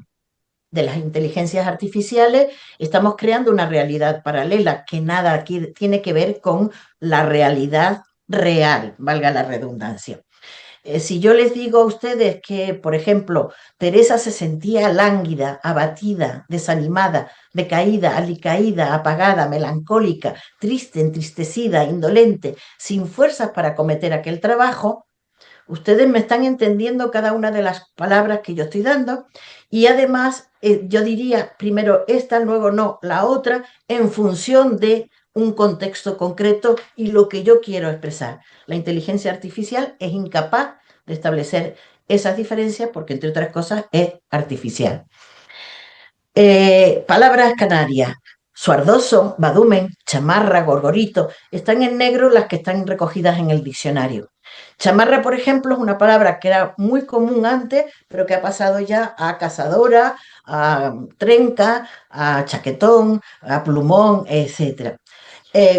inteligencias artificiales, estamos creando una realidad paralela que nada aquí tiene que ver con la realidad real, valga la redundancia. Si yo les digo a ustedes que, por ejemplo, Teresa se sentía lánguida, abatida, desanimada, decaída, alicaída, apagada, melancólica, triste, entristecida, indolente, sin fuerzas para acometer aquel trabajo, ustedes me están entendiendo cada una de las palabras que yo estoy dando y además yo diría primero esta, luego no, la otra, en función de un contexto concreto y lo que yo quiero expresar. La inteligencia artificial es incapaz de establecer esas diferencias porque, entre otras cosas, es artificial. Palabras canarias. Suardoso, badumen, chamarra, gorgorito. Están en negro las que están recogidas en el diccionario. Chamarra, por ejemplo, es una palabra que era muy común antes, pero que ha pasado ya a cazadora, a trenca, a chaquetón, a plumón, etc.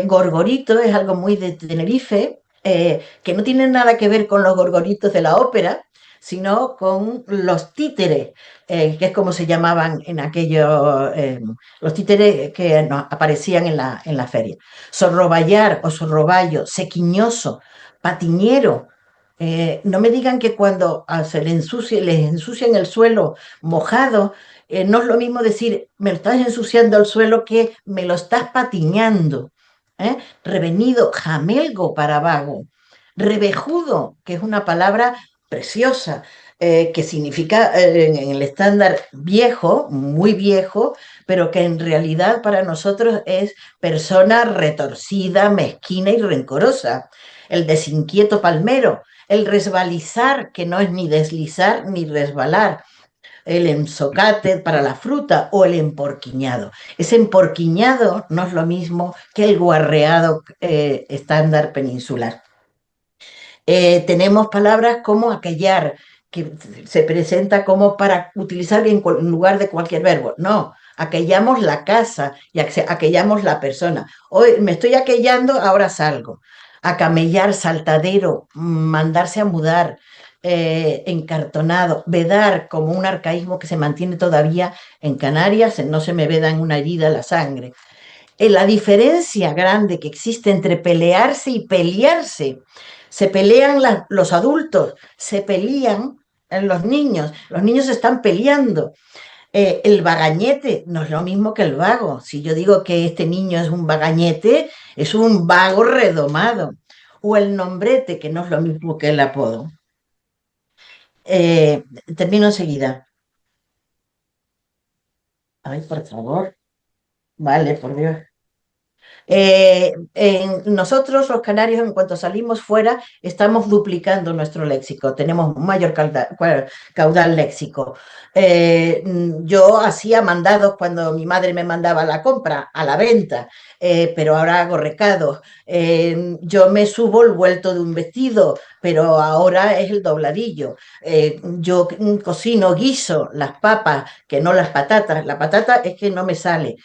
Gorgorito es algo muy de Tenerife, que no tiene nada que ver con los gorgoritos de la ópera, sino con los títeres, que es como se llamaban en aquellos, los títeres que aparecían en la feria. Sorroballar o sorroballo, sequiñoso, patiñero. No me digan que cuando les ensucian el suelo mojado, no es lo mismo decir me lo estás ensuciando el suelo que me lo estás patiñando. Revenido, jamelgo para vago, revejudo, que es una palabra preciosa, que significa en el estándar viejo, muy viejo, pero que en realidad para nosotros es persona retorcida, mezquina y rencorosa. El desinquieto palmero, el resbalizar, que no es ni deslizar ni resbalar, el ensocate para la fruta o el emporquiñado. Ese emporquiñado no es lo mismo que el guarreado estándar peninsular. Tenemos palabras como aquellar, que se presenta como para utilizar en lugar de cualquier verbo. No, aquellamos la casa y aquellamos la persona. Hoy me estoy aquellando, ahora salgo. Acamellar, saltadero, mandarse a mudar, encartonado, vedar, como un arcaísmo que se mantiene todavía en Canarias, no se me veda en una herida la sangre. La diferencia grande que existe entre pelearse y pelearse. Se pelean los adultos, se pelean los niños se están peleando. El vagañete no es lo mismo que el vago. Si yo digo que este niño es un vagañete, es un vago redomado. O el nombrete, que no es lo mismo que el apodo. Termino enseguida. Ay, por favor. Vale, por Dios. Nosotros los canarios, en cuanto salimos fuera, estamos duplicando nuestro léxico, tenemos un mayor caudal léxico. Yo hacía mandados cuando mi madre me mandaba a la compra, a la venta, pero ahora hago recados. Yo me subo el vuelto de un vestido, pero ahora es el dobladillo. Yo cocino, guiso las papas, que no las patatas. La patata es que no me sale.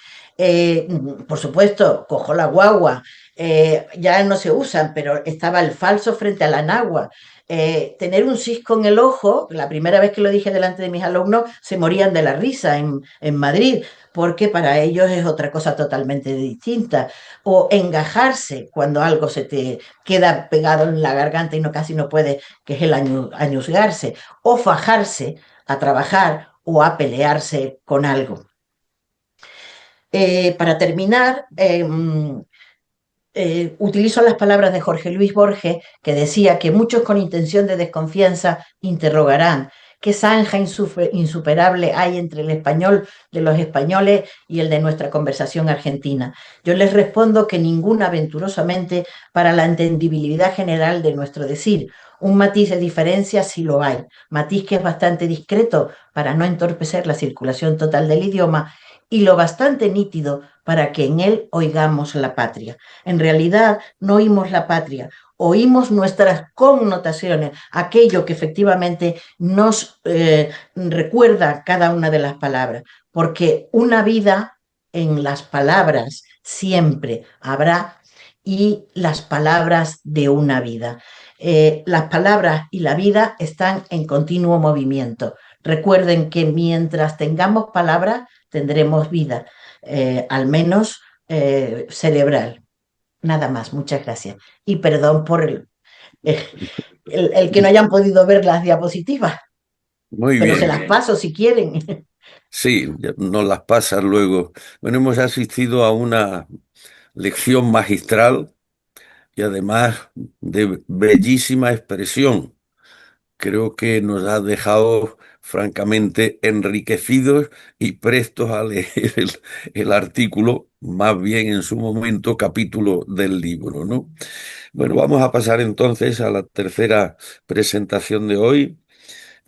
Por supuesto, cojo la guagua, ya no se usan, pero estaba el falso frente a la nagua. Tener un cisco en el ojo, la primera vez que lo dije delante de mis alumnos, se morían de la risa en Madrid, porque para ellos es otra cosa totalmente distinta. O engajarse cuando algo se te queda pegado en la garganta y no casi no puedes, que es el añusgarse. O fajarse a trabajar o a pelearse con algo. Para terminar, utilizo las palabras de Jorge Luis Borges, que decía que muchos con intención de desconfianza interrogarán qué zanja insuperable hay entre el español de los españoles y el de nuestra conversación argentina. Yo les respondo que ninguna venturosamente para la entendibilidad general de nuestro decir. Un matiz de diferencia sí lo hay, matiz que es bastante discreto para no entorpecer la circulación total del idioma y lo bastante nítido para que en él oigamos la patria. En realidad no oímos la patria, oímos nuestras connotaciones, aquello que efectivamente nos recuerda cada una de las palabras, porque una vida en las palabras siempre habrá y las palabras de una vida. Las palabras y la vida están en continuo movimiento. Recuerden que mientras tengamos palabras, tendremos vida, al menos cerebral. Nada más, muchas gracias. Y perdón por eh, el que no hayan podido ver las diapositivas, Muy pero se bien. las paso si quieren. Sí, ya nos las pasas luego. Bueno, hemos asistido a una lección magistral y además de bellísima expresión. Creo que nos ha dejado francamente enriquecidos y prestos a leer el artículo, más bien en su momento capítulo del libro, ¿no? Bueno, vamos a pasar entonces a la tercera presentación de hoy.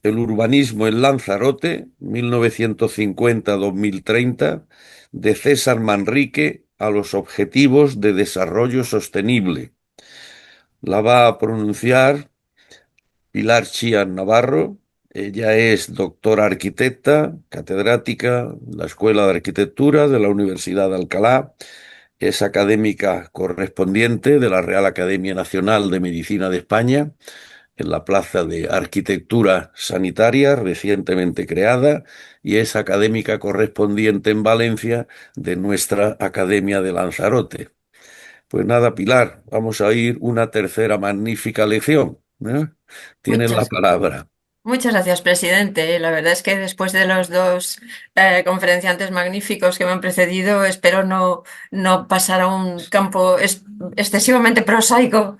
El urbanismo en Lanzarote, 1950-2030, de César Manrique a los Objetivos de Desarrollo Sostenible. La va a pronunciar Pilar Chías Navarro. Ella es doctora arquitecta, catedrática en la Escuela de Arquitectura de la Universidad de Alcalá. Es académica correspondiente de la Real Academia Nacional de Medicina de España en la Plaza de Arquitectura Sanitaria, recientemente creada, y es académica correspondiente en Valencia de nuestra Academia de Lanzarote. Pues nada, Pilar, vamos a oír una tercera magnífica lección, ¿eh? Tienes la Muchas, palabra. muchas gracias, presidente. La verdad es que después de los dos conferenciantes magníficos que me han precedido, espero no pasar a un campo excesivamente prosaico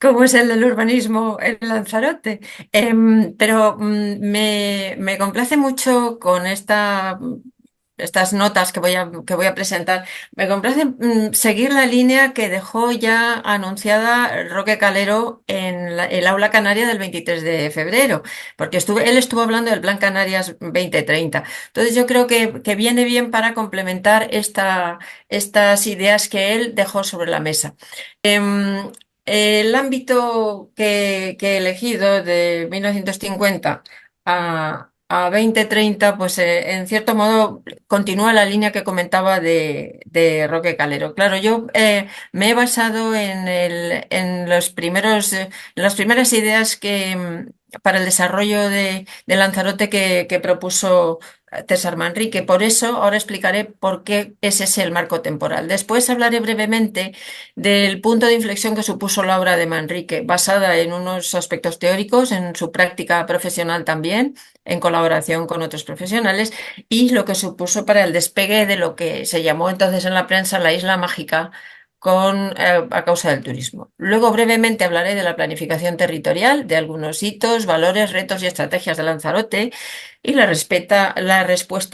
como es el del urbanismo en Lanzarote. Pero me complace mucho con estas notas que voy a presentar. Me complace seguir la línea que dejó ya anunciada Roque Calero en el aula canaria del 23 de febrero, porque él estuvo hablando del Plan Canarias 2030. Entonces yo creo que viene bien para complementar estas ideas que él dejó sobre la mesa. El ámbito que he elegido de 1950 a 2030, pues en cierto modo continúa la línea que comentaba de Roque Calero. Claro, yo me he basado en las primeras ideas para el desarrollo de Lanzarote que propuso César Manrique. Por eso ahora explicaré por qué es ese el marco temporal. Después hablaré brevemente del punto de inflexión que supuso la obra de Manrique, basada en unos aspectos teóricos, en su práctica profesional también, en colaboración con otros profesionales, y lo que supuso para el despegue de lo que se llamó entonces en la prensa la Isla Mágica a causa del turismo. Luego brevemente hablaré de la planificación territorial, de algunos hitos, valores, retos y estrategias de Lanzarote y la respuesta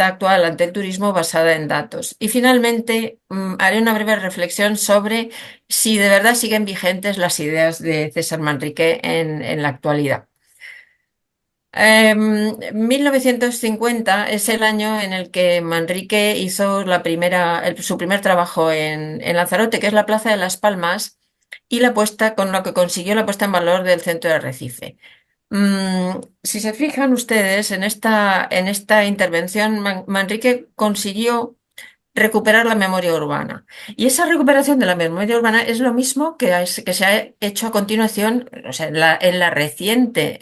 actual ante el turismo basada en datos. Y finalmente haré una breve reflexión sobre si de verdad siguen vigentes las ideas de César Manrique en la actualidad. 1950 es el año en el que Manrique hizo su primer trabajo en Lanzarote, que es la Plaza de las Palmas, y con lo que consiguió la puesta en valor del centro de Arrecife. Si se fijan ustedes en esta intervención, Manrique consiguió recuperar la memoria urbana. Y esa recuperación de la memoria urbana es lo mismo que se ha hecho a continuación, o sea, en la reciente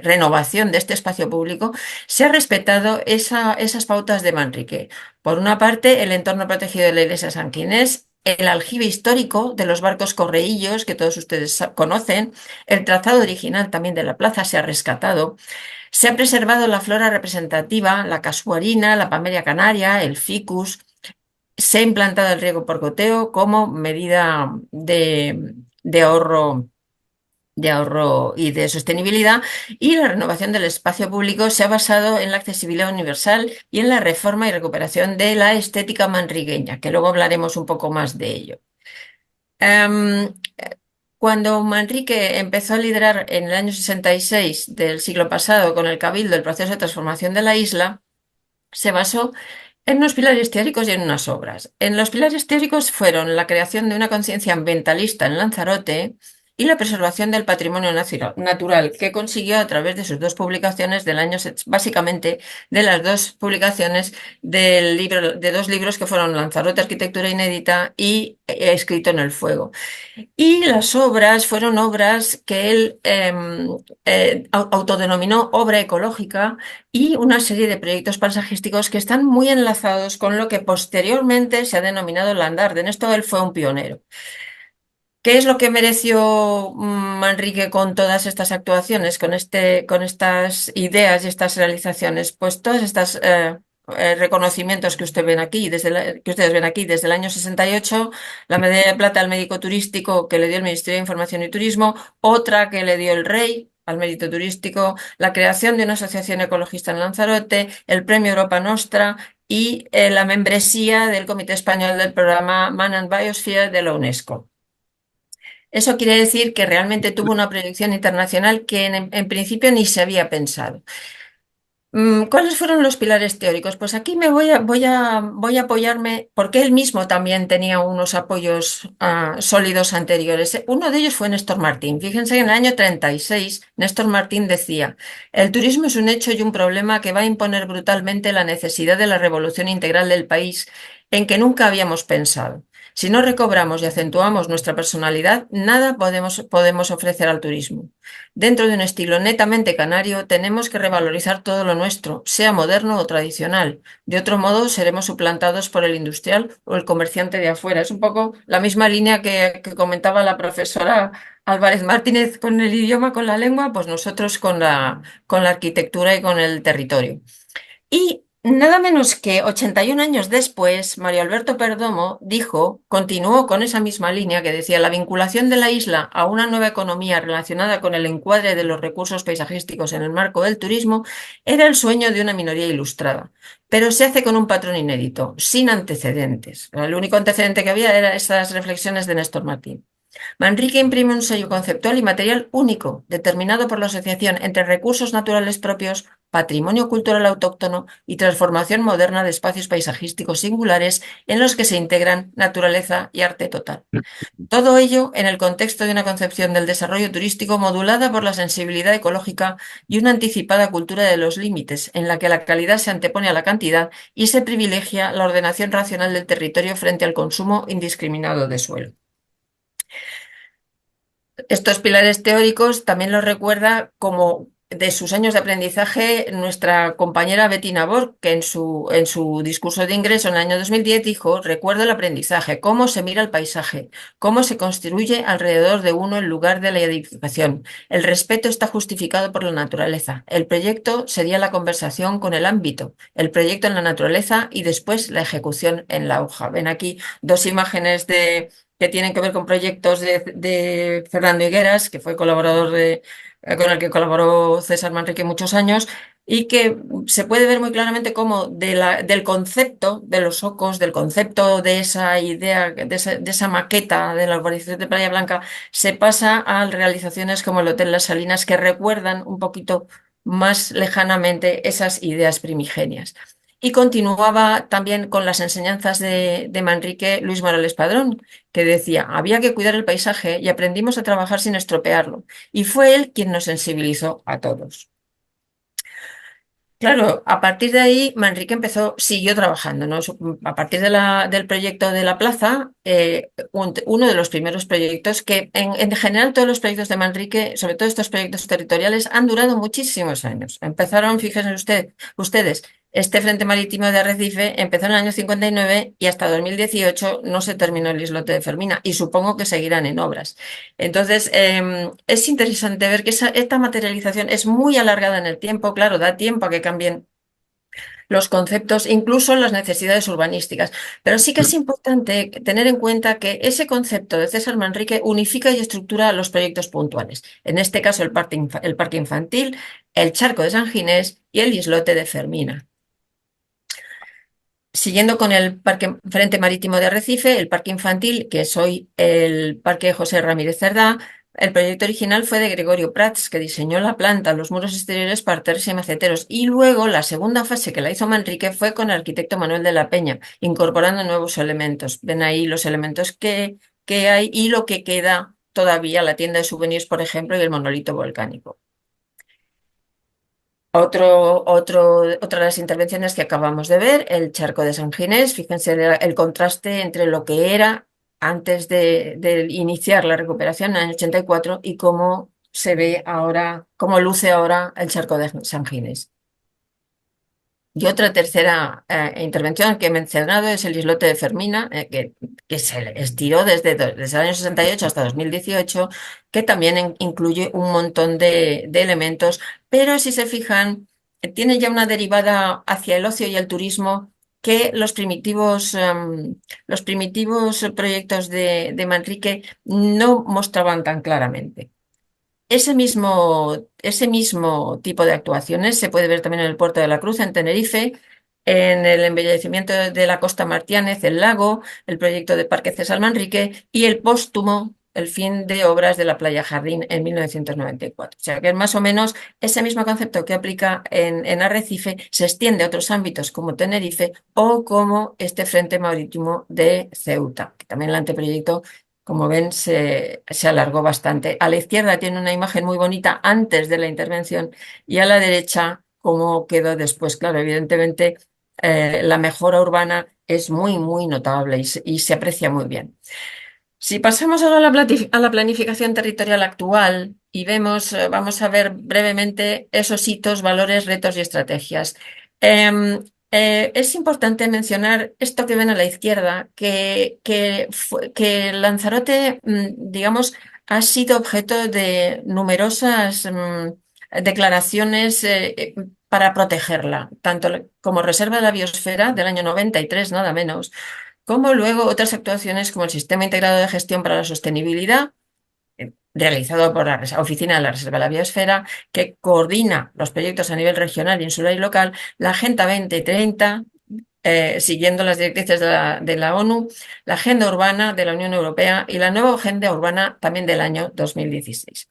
renovación de este espacio público, se ha respetado esas pautas de Manrique. Por una parte, el entorno protegido de la iglesia de San Ginés, el aljibe histórico de los barcos correillos, que todos ustedes conocen, el trazado original también de la plaza se ha rescatado. Se ha preservado la flora representativa, la casuarina, la palmeria canaria, el ficus. se ha implantado el riego por goteo como medida de ahorro y de sostenibilidad, y la renovación del espacio público se ha basado en la accesibilidad universal y en la reforma y recuperación de la estética manrigueña, que luego hablaremos un poco más de ello. Em, Cuando Manrique empezó a liderar en el año 66 del siglo pasado con el Cabildo el proceso de transformación de la isla, se basó en unos pilares teóricos y en unas obras. En los pilares teóricos fueron la creación de una conciencia ambientalista en Lanzarote y la preservación del patrimonio natural, que consiguió a través de sus dos publicaciones del año, básicamente de las dos publicaciones de dos libros que fueron Lanzarote, Arquitectura Inédita y Escrito en el Fuego. Y las obras fueron obras que él autodenominó obra ecológica, y una serie de proyectos paisajísticos que están muy enlazados con lo que posteriormente se ha denominado Landarte. En esto él fue un pionero. ¿Qué es lo que mereció Manrique con todas estas actuaciones, con estas ideas y estas realizaciones? Pues todas estas reconocimientos que ustedes ven aquí desde el año 68, la medalla de plata al mérito turístico que le dio el Ministerio de Información y Turismo, otra que le dio el Rey al mérito turístico, la creación de una asociación ecologista en Lanzarote, el premio Europa Nostra y la membresía del Comité Español del programa Man and Biosphere de la UNESCO. Eso quiere decir que realmente tuvo una proyección internacional que en principio ni se había pensado. ¿Cuáles fueron los pilares teóricos? Pues aquí voy a apoyarme, porque él mismo también tenía unos apoyos sólidos anteriores. Uno de ellos fue Néstor Martín. Fíjense que en el año 36 Néstor Martín decía: el turismo es un hecho y un problema que va a imponer brutalmente la necesidad de la revolución integral del país en que nunca habíamos pensado. Si no recobramos y acentuamos nuestra personalidad, nada podemos ofrecer al turismo. Dentro de un estilo netamente canario, tenemos que revalorizar todo lo nuestro, sea moderno o tradicional. De otro modo, seremos suplantados por el industrial o el comerciante de afuera. Es un poco la misma línea que comentaba la profesora Álvarez Martínez con el idioma, con la lengua, pues nosotros con la arquitectura y con el territorio. Y nada menos que 81 años después, Mario Alberto Perdomo continuó con esa misma línea que decía: la vinculación de la isla a una nueva economía relacionada con el encuadre de los recursos paisajísticos en el marco del turismo era el sueño de una minoría ilustrada, pero se hace con un patrón inédito, sin antecedentes. El único antecedente que había eran estas reflexiones de Néstor Martín. Manrique imprime un sello conceptual y material único, determinado por la asociación entre recursos naturales propios, patrimonio cultural autóctono y transformación moderna de espacios paisajísticos singulares en los que se integran naturaleza y arte total. Todo ello en el contexto de una concepción del desarrollo turístico modulada por la sensibilidad ecológica y una anticipada cultura de los límites, en la que la calidad se antepone a la cantidad y se privilegia la ordenación racional del territorio frente al consumo indiscriminado de suelo. Estos pilares teóricos también los recuerda, como de sus años de aprendizaje, nuestra compañera Betty Nabor, que en su discurso de ingreso en el año 2010 dijo: recuerdo el aprendizaje, cómo se mira el paisaje, cómo se construye alrededor de uno en lugar de la edificación. El respeto está justificado por la naturaleza. El proyecto sería la conversación con el ámbito, el proyecto en la naturaleza y después la ejecución en la hoja. Ven aquí dos imágenes que tienen que ver con proyectos de Fernando Higueras, que fue colaborador con el que colaboró César Manrique muchos años, y que se puede ver muy claramente cómo del concepto de los Ocos, del concepto de esa idea, de esa maqueta de la urbanización de Playa Blanca, se pasa a realizaciones como el Hotel Las Salinas, que recuerdan un poquito más lejanamente esas ideas primigenias. Y continuaba también con las enseñanzas de Manrique Luis Morales Padrón, que decía: había que cuidar el paisaje y aprendimos a trabajar sin estropearlo. Y fue él quien nos sensibilizó a todos. Claro, a partir de ahí Manrique siguió trabajando, ¿no? A partir del proyecto de la plaza, uno de los primeros proyectos que, en general, todos los proyectos de Manrique, sobre todo estos proyectos territoriales, han durado muchísimos años. Empezaron, fíjense ustedes, este Frente Marítimo de Arrecife empezó en el año 59 y hasta 2018 no se terminó el islote de Fermina, y supongo que seguirán en obras. Entonces, es interesante ver que esta materialización es muy alargada en el tiempo. Claro, da tiempo a que cambien los conceptos, incluso las necesidades urbanísticas. Pero sí que es importante tener en cuenta que ese concepto de César Manrique unifica y estructura los proyectos puntuales. En este caso, el parque infantil, el Charco de San Ginés y el islote de Fermina. Siguiendo con el Parque Frente Marítimo de Arrecife, el parque infantil, que es hoy el Parque José Ramírez Cerdá, el proyecto original fue de Gregorio Prats, que diseñó la planta, los muros exteriores, parterres y maceteros. Y luego la segunda fase que la hizo Manrique fue con el arquitecto Manuel de la Peña, incorporando nuevos elementos. Ven ahí los elementos que hay y lo que queda todavía, la tienda de souvenirs, por ejemplo, y el monolito volcánico. Otra de las intervenciones que acabamos de ver, el Charco de San Ginés. Fíjense el contraste entre lo que era antes de iniciar la recuperación en el año 84 y cómo se ve ahora, cómo luce ahora el Charco de San Ginés. Y otra tercera intervención que he mencionado es el islote de Fermina, que se estiró desde el año 68 hasta 2018, que también incluye un montón de elementos, pero si se fijan, tiene ya una derivada hacia el ocio y el turismo que los primitivos proyectos de Manrique no mostraban tan claramente. Ese mismo tipo de actuaciones se puede ver también en el Puerto de la Cruz, en Tenerife, en el embellecimiento de la Costa Martiánez, el lago, el proyecto de Parque César Manrique y el póstumo, el fin de obras de la Playa Jardín en 1994. O sea que más o menos ese mismo concepto que aplica en Arrecife se extiende a otros ámbitos como Tenerife o como este Frente Marítimo de Ceuta, que también el anteproyecto, como ven, se alargó bastante. A la izquierda tiene una imagen muy bonita antes de la intervención y a la derecha cómo quedó después. Claro, evidentemente la mejora urbana es muy, muy notable y se aprecia muy bien. Si pasamos ahora a la planificación territorial actual y vamos a ver brevemente esos hitos, valores, retos y estrategias. Es importante mencionar esto que ven a la izquierda, que Lanzarote, digamos, ha sido objeto de numerosas declaraciones para protegerla, tanto como reserva de la biosfera del año 93, nada menos, como luego otras actuaciones como el Sistema Integrado de Gestión para la Sostenibilidad, realizado por la Oficina de la Reserva de la Biosfera, que coordina los proyectos a nivel regional, insular y local, la Agenda 2030, siguiendo las directrices de la ONU, la Agenda Urbana de la Unión Europea y la nueva Agenda Urbana también del año 2016.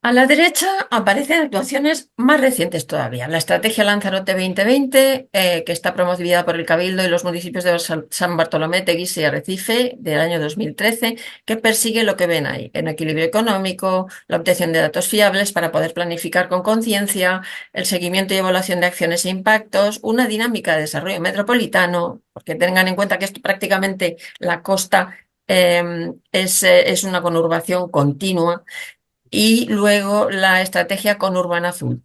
A la derecha aparecen actuaciones más recientes todavía. La Estrategia Lanzarote 2020, que está promovida por el Cabildo y los municipios de San Bartolomé, Teguise y Arrecife, del año 2013, que persigue lo que ven ahí, en equilibrio económico, la obtención de datos fiables para poder planificar con conciencia, el seguimiento y evaluación de acciones e impactos, una dinámica de desarrollo metropolitano, porque tengan en cuenta que esto prácticamente la costa es una conurbación continua, y luego la estrategia Conurbana Azul.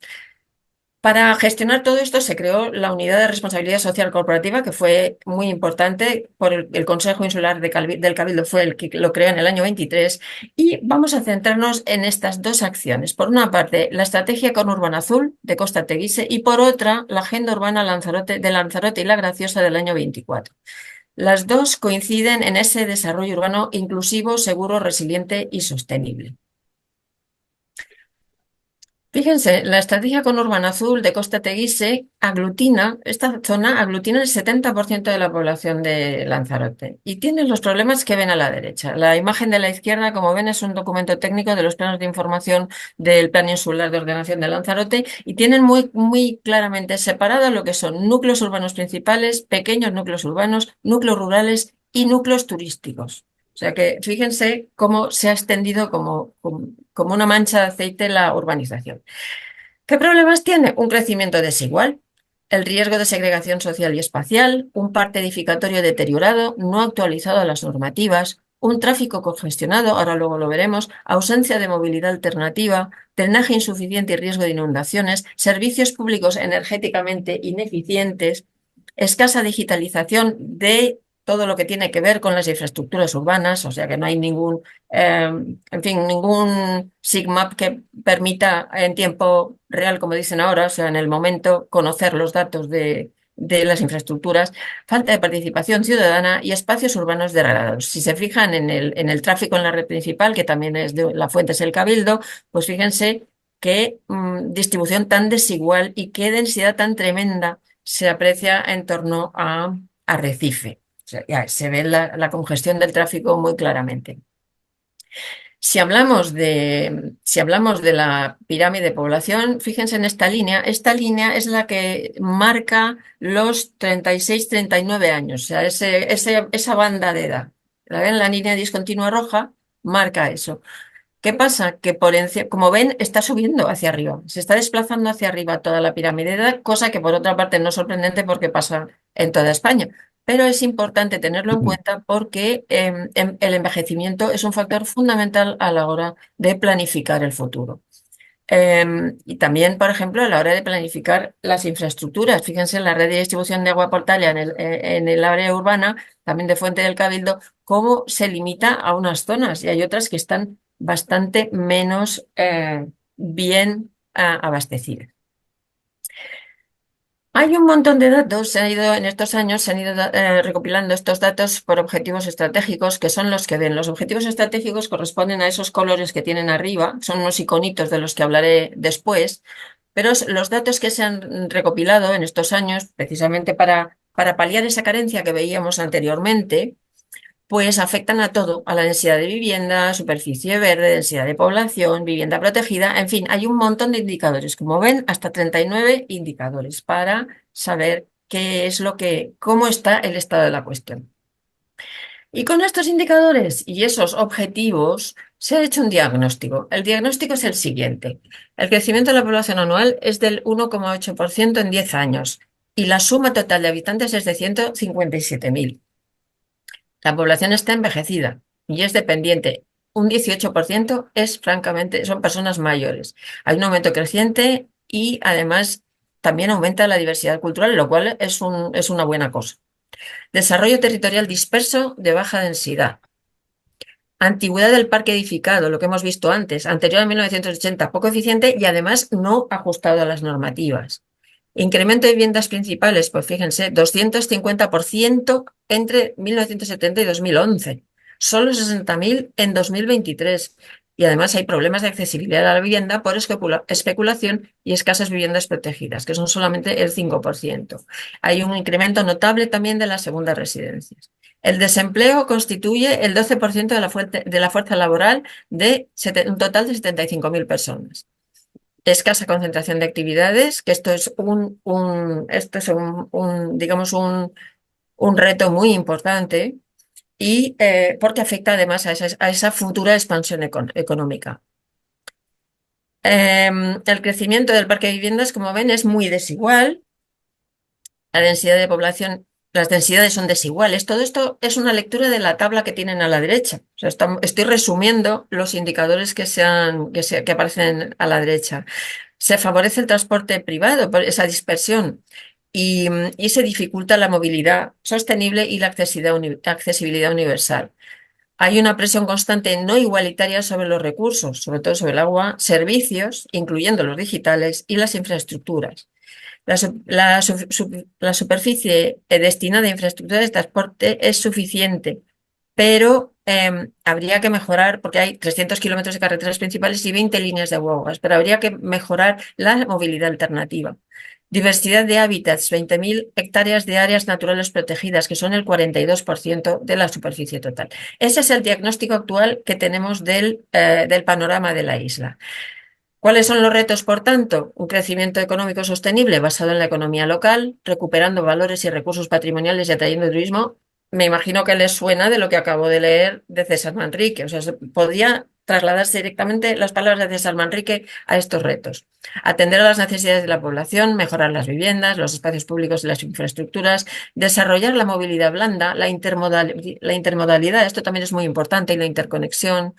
Para gestionar todo esto se creó la Unidad de Responsabilidad Social Corporativa, que fue muy importante por el Consejo Insular del Cabildo, fue el que lo creó en el año 23, y vamos a centrarnos en estas dos acciones. Por una parte, la estrategia Conurbana Azul de Costa Teguise y por otra, la Agenda Urbana de Lanzarote y La Graciosa del año 24. Las dos coinciden en ese desarrollo urbano inclusivo, seguro, resiliente y sostenible. Fíjense, la estrategia Conurbana Azul de Costa Teguise esta zona aglutina el 70% de la población de Lanzarote y tiene los problemas que ven a la derecha. La imagen de la izquierda, como ven, es un documento técnico de los planos de información del Plan Insular de Ordenación de Lanzarote y tienen muy, muy claramente separado lo que son núcleos urbanos principales, pequeños núcleos urbanos, núcleos rurales y núcleos turísticos. O sea que fíjense cómo se ha extendido como una mancha de aceite la urbanización. ¿Qué problemas tiene? Un crecimiento desigual, el riesgo de segregación social y espacial, un parque edificatorio deteriorado, no actualizado a las normativas, un tráfico congestionado, ahora luego lo veremos, ausencia de movilidad alternativa, drenaje insuficiente y riesgo de inundaciones, servicios públicos energéticamente ineficientes, escasa digitalización de todo lo que tiene que ver con las infraestructuras urbanas, o sea que no hay ningún, en fin, ningún SIGMAP que permita en tiempo real, como dicen ahora, o sea, en el momento, conocer los datos de las infraestructuras, falta de participación ciudadana y espacios urbanos degradados. Si se fijan en el tráfico en la red principal, que también es de la fuente es el Cabildo, pues fíjense qué distribución tan desigual y qué densidad tan tremenda se aprecia en torno a Arrecife. O sea, ya se ve la congestión del tráfico muy claramente. Si hablamos de la pirámide de población, fíjense en esta línea. Esta línea es la que marca los 36-39 años, o sea, esa banda de edad. ¿La ven? La línea discontinua roja marca eso. ¿Qué pasa? Que como ven, está subiendo hacia arriba, se está desplazando hacia arriba toda la pirámide de edad, cosa que por otra parte no es sorprendente porque pasa en toda España. Pero es importante tenerlo en cuenta porque el envejecimiento es un factor fundamental a la hora de planificar el futuro. Y también, por ejemplo, a la hora de planificar las infraestructuras. Fíjense en la red de distribución de agua potable en el área urbana, también de Fuente del Cabildo, cómo se limita a unas zonas y hay otras que están bastante menos bien abastecidas. Hay un montón de datos, en estos años se han ido recopilando estos datos por objetivos estratégicos, que son los que ven. Los objetivos estratégicos corresponden a esos colores que tienen arriba, son unos iconitos de los que hablaré después, pero los datos que se han recopilado en estos años, precisamente para paliar esa carencia que veíamos anteriormente, pues afectan a todo, a la densidad de vivienda, superficie verde, densidad de población, vivienda protegida, en fin, hay un montón de indicadores, como ven, hasta 39 indicadores para saber cómo está el estado de la cuestión. Y con estos indicadores y esos objetivos se ha hecho un diagnóstico. El diagnóstico es el siguiente. El crecimiento de la población anual es del 1,8% en 10 años y la suma total de habitantes es de 157.000. La población está envejecida y es dependiente. Un 18% son personas mayores. Hay un aumento creciente y además también aumenta la diversidad cultural, lo cual es una buena cosa. Desarrollo territorial disperso de baja densidad. Antigüedad del parque edificado, lo que hemos visto antes, anterior a 1980, poco eficiente y además no ajustado a las normativas. Incremento de viviendas principales, pues fíjense, 250% entre 1970 y 2011, solo 60.000 en 2023. Y además hay problemas de accesibilidad a la vivienda por especulación y escasas viviendas protegidas, que son solamente el 5%. Hay un incremento notable también de las segundas residencias. El desempleo constituye el 12% de la fuerza laboral de un total de 75.000 personas. Escasa concentración de actividades, que esto es digamos, un reto muy importante y porque afecta además a esa futura expansión económica. El crecimiento del parque de viviendas, como ven, es muy desigual. La densidad de población, las densidades son desiguales. Todo esto es una lectura de la tabla que tienen a la derecha. O sea, estoy resumiendo los indicadores que aparecen a la derecha. Se favorece el transporte privado por esa dispersión y se dificulta la movilidad sostenible y la accesibilidad universal. Hay una presión constante no igualitaria sobre los recursos, sobre todo sobre el agua, servicios, incluyendo los digitales, y las infraestructuras. La superficie destinada a infraestructuras de transporte es suficiente, pero habría que mejorar, porque hay 300 kilómetros de carreteras principales y 20 líneas de guaguas, pero habría que mejorar la movilidad alternativa. Diversidad de hábitats, 20.000 hectáreas de áreas naturales protegidas, que son el 42% de la superficie total. Ese es el diagnóstico actual que tenemos del panorama de la isla. ¿Cuáles son los retos, por tanto? Un crecimiento económico sostenible basado en la economía local, recuperando valores y recursos patrimoniales y atrayendo turismo. Me imagino que les suena de lo que acabo de leer de César Manrique. O sea, podría trasladarse directamente las palabras de César Manrique a estos retos. Atender a las necesidades de la población, mejorar las viviendas, los espacios públicos y las infraestructuras, desarrollar la movilidad blanda, la intermodalidad, esto también es muy importante, y la interconexión,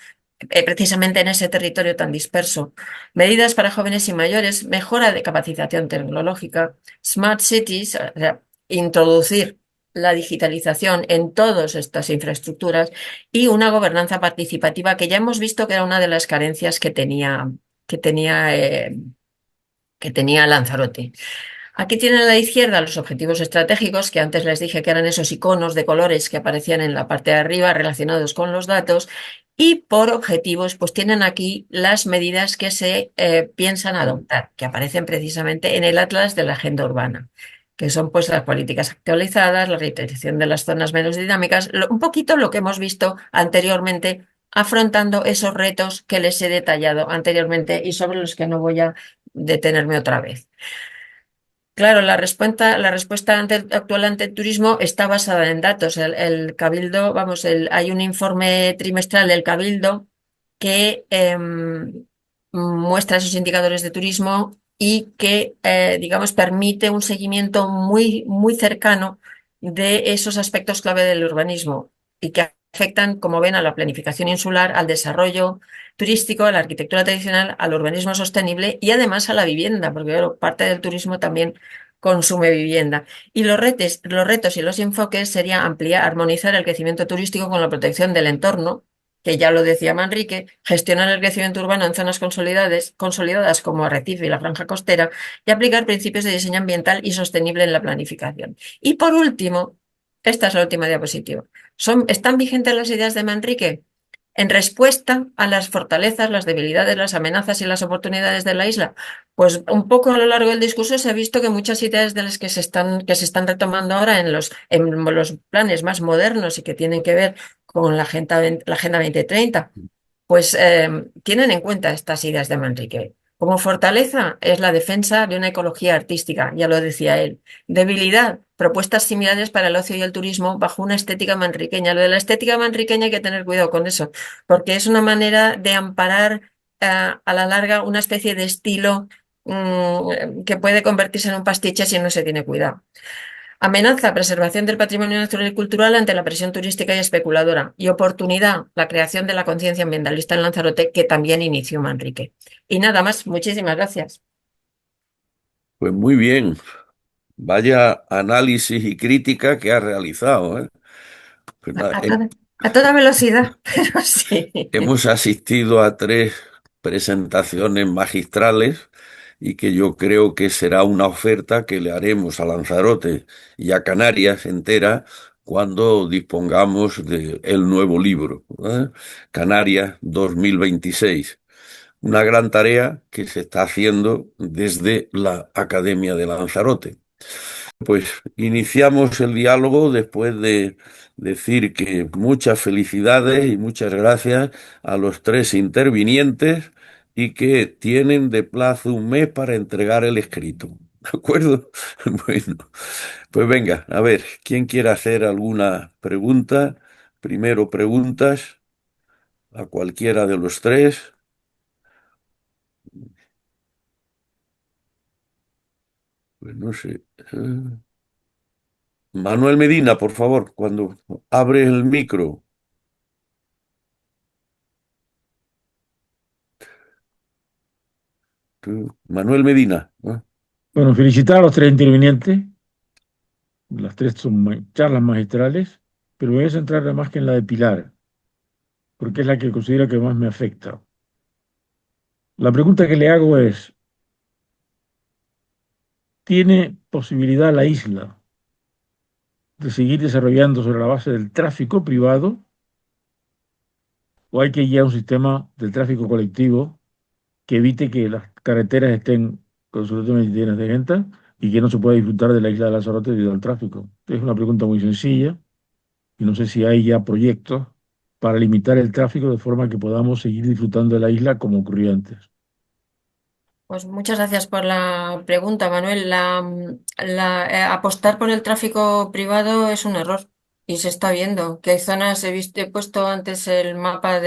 precisamente en ese territorio tan disperso. Medidas para jóvenes y mayores, mejora de capacitación tecnológica, smart cities, o sea, introducir la digitalización en todas estas infraestructuras y una gobernanza participativa que ya hemos visto que era una de las carencias que tenía, eh, que tenía Lanzarote. Aquí tienen a la izquierda los objetivos estratégicos, que antes les dije que eran esos iconos de colores que aparecían en la parte de arriba relacionados con los datos. Y por objetivos, pues tienen aquí las medidas que se piensan adoptar, que aparecen precisamente en el Atlas de la Agenda Urbana, que son pues las políticas actualizadas, la revitalización de las zonas menos dinámicas, un poquito lo que hemos visto anteriormente, afrontando esos retos que les he detallado anteriormente y sobre los que no voy a detenerme otra vez. Claro, la respuesta actual ante el turismo está basada en datos. El Cabildo, vamos, hay un informe trimestral del Cabildo que muestra esos indicadores de turismo y que, digamos, permite un seguimiento muy, muy cercano de esos aspectos clave del urbanismo y que afectan, como ven, a la planificación insular, al desarrollo turístico, a la arquitectura tradicional, al urbanismo sostenible y además a la vivienda, porque claro, parte del turismo también consume vivienda. Y los retos y los enfoques serían ampliar, armonizar el crecimiento turístico con la protección del entorno, que ya lo decía Manrique, gestionar el crecimiento urbano en zonas consolidadas como Arrecife y la Franja Costera y aplicar principios de diseño ambiental y sostenible en la planificación. Y por último, esta es la última diapositiva. ¿Están vigentes las ideas de Manrique? En respuesta a las fortalezas, las debilidades, las amenazas y las oportunidades de la isla, pues un poco a lo largo del discurso se ha visto que muchas ideas de las que se están retomando ahora en los planes más modernos y que tienen que ver con la Agenda 2030, pues tienen en cuenta estas ideas de Manrique. Como fortaleza es la defensa de una ecología artística, ya lo decía él. Debilidad, propuestas similares para el ocio y el turismo bajo una estética manriqueña. Lo de la estética manriqueña hay que tener cuidado con eso, porque es una manera de amparar a la larga una especie de estilo que puede convertirse en un pastiche si no se tiene cuidado. Amenaza, preservación del patrimonio natural y cultural ante la presión turística y especuladora. Y oportunidad, la creación de la conciencia ambientalista en Lanzarote, que también inició Manrique. Y nada más, muchísimas gracias. Pues muy bien, vaya análisis y crítica que ha realizado, ¿eh? Pues nada, A a toda velocidad, pero sí. hemos asistido a tres presentaciones magistrales y que yo creo que será una oferta que le haremos a Lanzarote y a Canarias entera cuando dispongamos del nuevo libro, ¿eh? Canarias 2026. Una gran tarea que se está haciendo desde la Academia de Lanzarote. Pues iniciamos el diálogo después de decir que muchas felicidades y muchas gracias a los tres intervinientes y que tienen de plazo un mes para entregar el escrito. ¿De acuerdo? Bueno, pues venga, a ver, ¿quién quiere hacer alguna pregunta? Primero preguntas a cualquiera de los tres. Pues no sé. Manuel Medina, por favor, cuando abre el micro. Manuel Medina, ¿no? Bueno, felicitar a los tres intervinientes. Las tres son charlas magistrales, pero me voy a centrar más que en la de Pilar, porque es la que considero que más me afecta. La pregunta que le hago es, ¿tiene posibilidad la isla de seguir desarrollando sobre la base del tráfico privado o hay que ir a un sistema del tráfico colectivo que evite que las carreteras estén absolutamente llenas de gente y que no se pueda disfrutar de la isla de Lanzarote debido al tráfico? Es una pregunta muy sencilla y no sé si hay ya proyectos para limitar el tráfico de forma que podamos seguir disfrutando de la isla como ocurría antes. Pues muchas gracias por la pregunta, Manuel. Apostar por el tráfico privado es un error y se está viendo que hay zonas, he puesto antes el mapa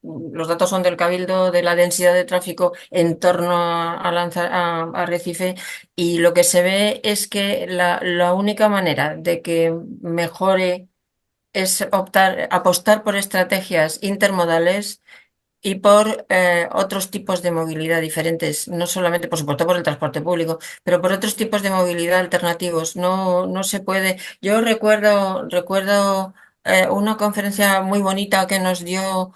los datos son del Cabildo, de la densidad de tráfico en torno a Arrecife y lo que se ve es que la única manera de que mejore es apostar por estrategias intermodales y por otros tipos de movilidad diferentes, no solamente, por supuesto, por el transporte público, pero por otros tipos de movilidad alternativos. No se puede. Yo recuerdo una conferencia muy bonita que nos dio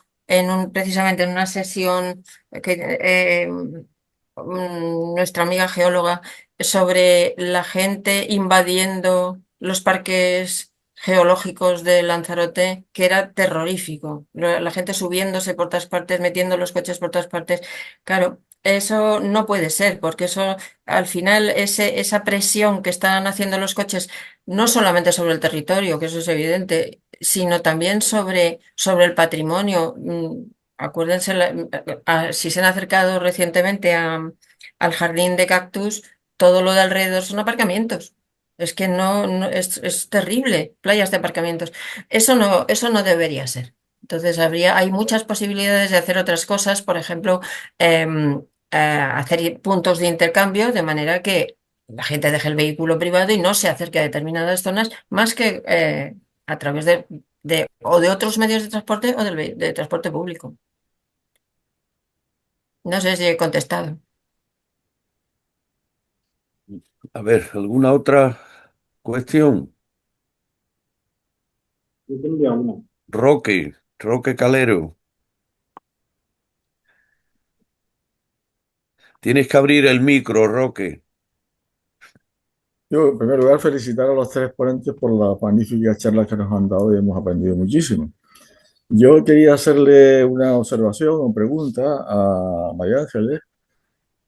precisamente en una sesión que nuestra amiga geóloga sobre la gente invadiendo los parques geológicos de Lanzarote, que era terrorífico. La gente subiéndose por todas partes, metiendo los coches por todas partes. Claro, eso no puede ser, porque eso, al final, esa presión que están haciendo los coches, no solamente sobre el territorio, que eso es evidente, sino también sobre el patrimonio. Acuérdense, si se han acercado recientemente al jardín de cactus, todo lo de alrededor son aparcamientos. Es que es terrible, playas de aparcamientos. Eso no debería ser. Entonces hay muchas posibilidades de hacer otras cosas, por ejemplo, hacer puntos de intercambio de manera que la gente deje el vehículo privado y no se acerque a determinadas zonas, más que a través o de otros medios de transporte o de transporte público. No sé si he contestado. A ver, ¿alguna otra cuestión? Yo tendría una. Roque Calero. Tienes que abrir el micro, Roque. Yo, en primer lugar, felicitar a los tres ponentes por la magnífica charla que nos han dado y hemos aprendido muchísimo. Yo quería hacerle una observación o pregunta a María Ángeles,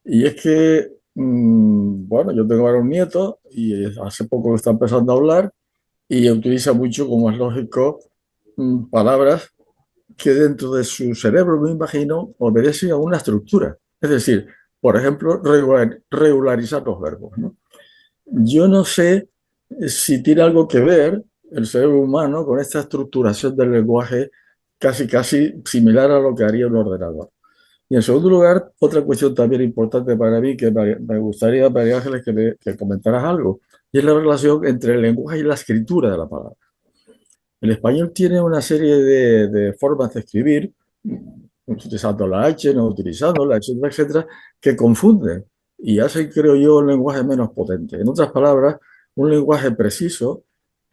y es que, bueno, yo tengo ahora un nieto y hace poco está empezando a hablar y utiliza mucho, como es lógico, palabras que dentro de su cerebro, me imagino, obedecen a una estructura. Es decir, por ejemplo, regularizar los verbos, ¿no? Yo no sé si tiene algo que ver el cerebro humano con esta estructuración del lenguaje casi similar a lo que haría un ordenador. Y en segundo lugar, otra cuestión también importante para mí, que me gustaría, María Ángeles, que comentaras algo, y es la relación entre el lenguaje y la escritura de la palabra. El español tiene una serie de formas de escribir, utilizando la H, no utilizándola, etcétera, etcétera, que confunden y hacen, creo yo, un lenguaje menos potente. En otras palabras, un lenguaje preciso,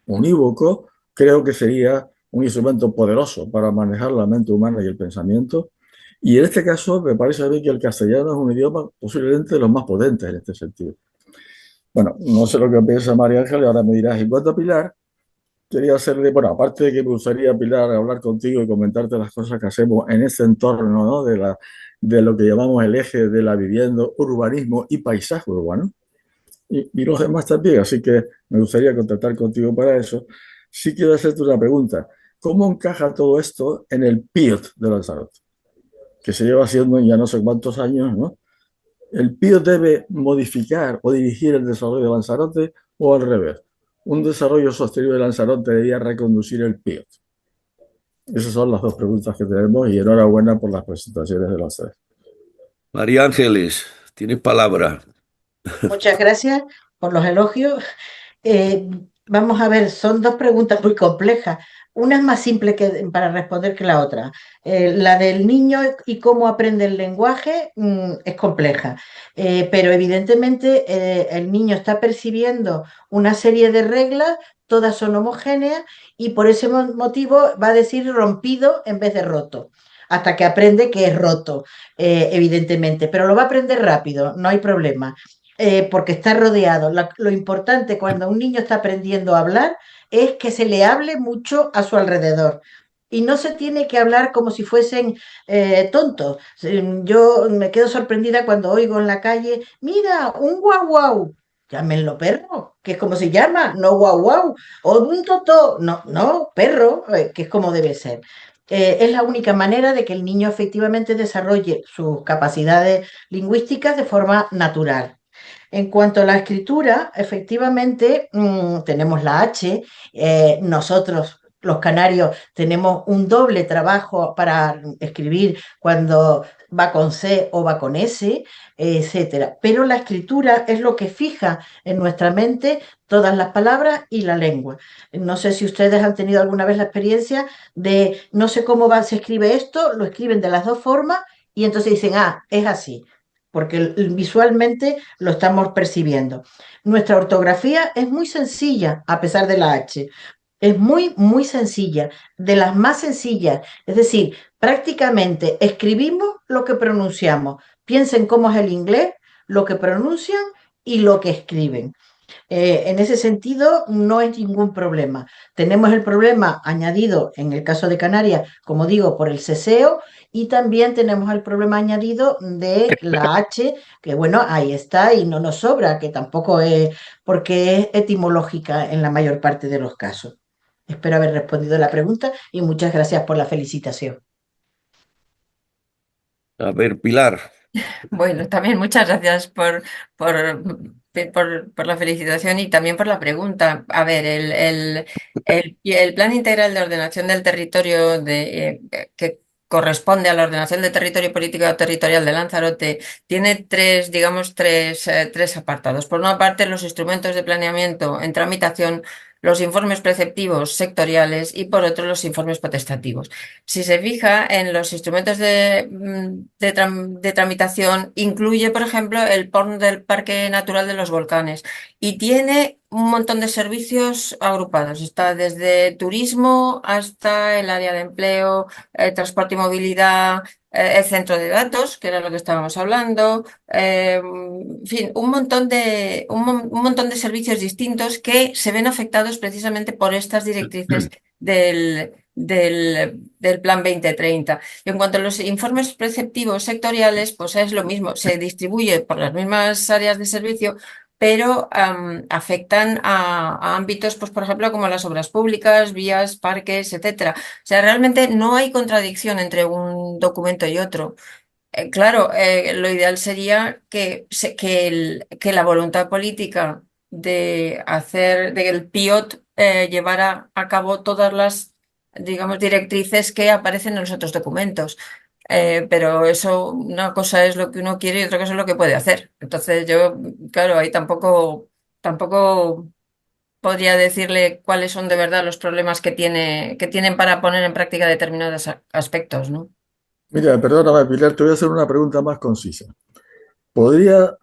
unívoco, creo que sería un instrumento poderoso para manejar la mente humana y el pensamiento. Y en este caso, me parece a mí que el castellano es un idioma posiblemente de los más potentes en este sentido. Bueno, no sé lo que piensa María Ángel, ahora me dirás. En cuanto a Pilar, quería hacerle, bueno, aparte de que me gustaría, Pilar, hablar contigo y comentarte las cosas que hacemos en este entorno, ¿no? De lo que llamamos el eje de la vivienda, urbanismo y paisaje urbano. Y los demás también, así que me gustaría contactar contigo para eso. Sí quiero hacerte una pregunta. ¿Cómo encaja todo esto en el PIOT de Lanzarote? Que se lleva haciendo ya no sé cuántos años, ¿no? ¿El PIOT debe modificar o dirigir el desarrollo de Lanzarote o al revés? ¿Un desarrollo sostenible de Lanzarote debería reconducir el PIOT? Esas son las dos preguntas que tenemos y enhorabuena por las presentaciones de los tres. María Ángeles, tienes palabra. Muchas gracias por los elogios. Vamos a ver, son dos preguntas muy complejas. Una es más simple para responder que la otra. La del niño y cómo aprende el lenguaje es compleja, pero evidentemente el niño está percibiendo una serie de reglas, todas son homogéneas y por ese motivo va a decir rompido en vez de roto, hasta que aprende que es roto, evidentemente, pero lo va a aprender rápido, no hay problema. Porque está rodeado. Lo importante cuando un niño está aprendiendo a hablar es que se le hable mucho a su alrededor. Y no se tiene que hablar como si fuesen tontos. Yo me quedo sorprendida cuando oigo en la calle, mira, un guau guau. Llámenlo perro, que es como se llama, no guau guau. O un totó, no, no, perro, que es como debe ser. Es la única manera de que el niño efectivamente desarrolle sus capacidades lingüísticas de forma natural. En cuanto a la escritura, efectivamente tenemos la H. Nosotros los canarios tenemos un doble trabajo para escribir cuando va con C o va con S, etcétera. Pero la escritura es lo que fija en nuestra mente todas las palabras y la lengua. No sé si ustedes han tenido alguna vez la experiencia de no sé cómo va, se escribe esto, lo escriben de las dos formas y entonces dicen, ah, es así, porque visualmente lo estamos percibiendo. Nuestra ortografía es muy sencilla, a pesar de la H. Es muy, muy sencilla, de las más sencillas. Es decir, prácticamente escribimos lo que pronunciamos. Piensen cómo es el inglés, lo que pronuncian y lo que escriben. En ese sentido, no es ningún problema. Tenemos el problema añadido en el caso de Canarias, como digo, por el ceseo, y también tenemos el problema añadido de la H, que bueno, ahí está y no nos sobra, que tampoco es porque es etimológica en la mayor parte de los casos. Espero haber respondido la pregunta y muchas gracias por la felicitación. A ver, Pilar. Bueno, también muchas gracias por, por la felicitación y también por la pregunta. A ver, el Plan Integral de Ordenación del Territorio que corresponde a la ordenación del territorio político territorial de Lanzarote tiene tres apartados. Por una parte, los instrumentos de planeamiento en tramitación, los informes preceptivos sectoriales y por otro, los informes potestativos. Si se fija en los instrumentos de tramitación, incluye, por ejemplo, el PON del Parque Natural de los Volcanes y tiene un montón de servicios agrupados. Está desde turismo hasta el área de empleo, transporte y movilidad, el centro de datos, que era lo que estábamos hablando, en fin, un montón de servicios distintos que se ven afectados precisamente por estas directrices del Plan 2030. Y en cuanto a los informes preceptivos sectoriales, pues es lo mismo, se distribuye por las mismas áreas de servicio, pero afectan a ámbitos, pues, por ejemplo, como las obras públicas, vías, parques, etcétera. O sea, realmente no hay contradicción entre un documento y otro. Claro, lo ideal sería que la voluntad política de que el PIOT llevara a cabo todas las, digamos, directrices que aparecen en los otros documentos. Pero eso, una cosa es lo que uno quiere y otra cosa es lo que puede hacer. Entonces yo, claro, ahí tampoco podría decirle cuáles son de verdad los problemas que tienen para poner en práctica determinados aspectos, ¿no? Mira, perdóname, Pilar, te voy a hacer una pregunta más concisa. ¿Podría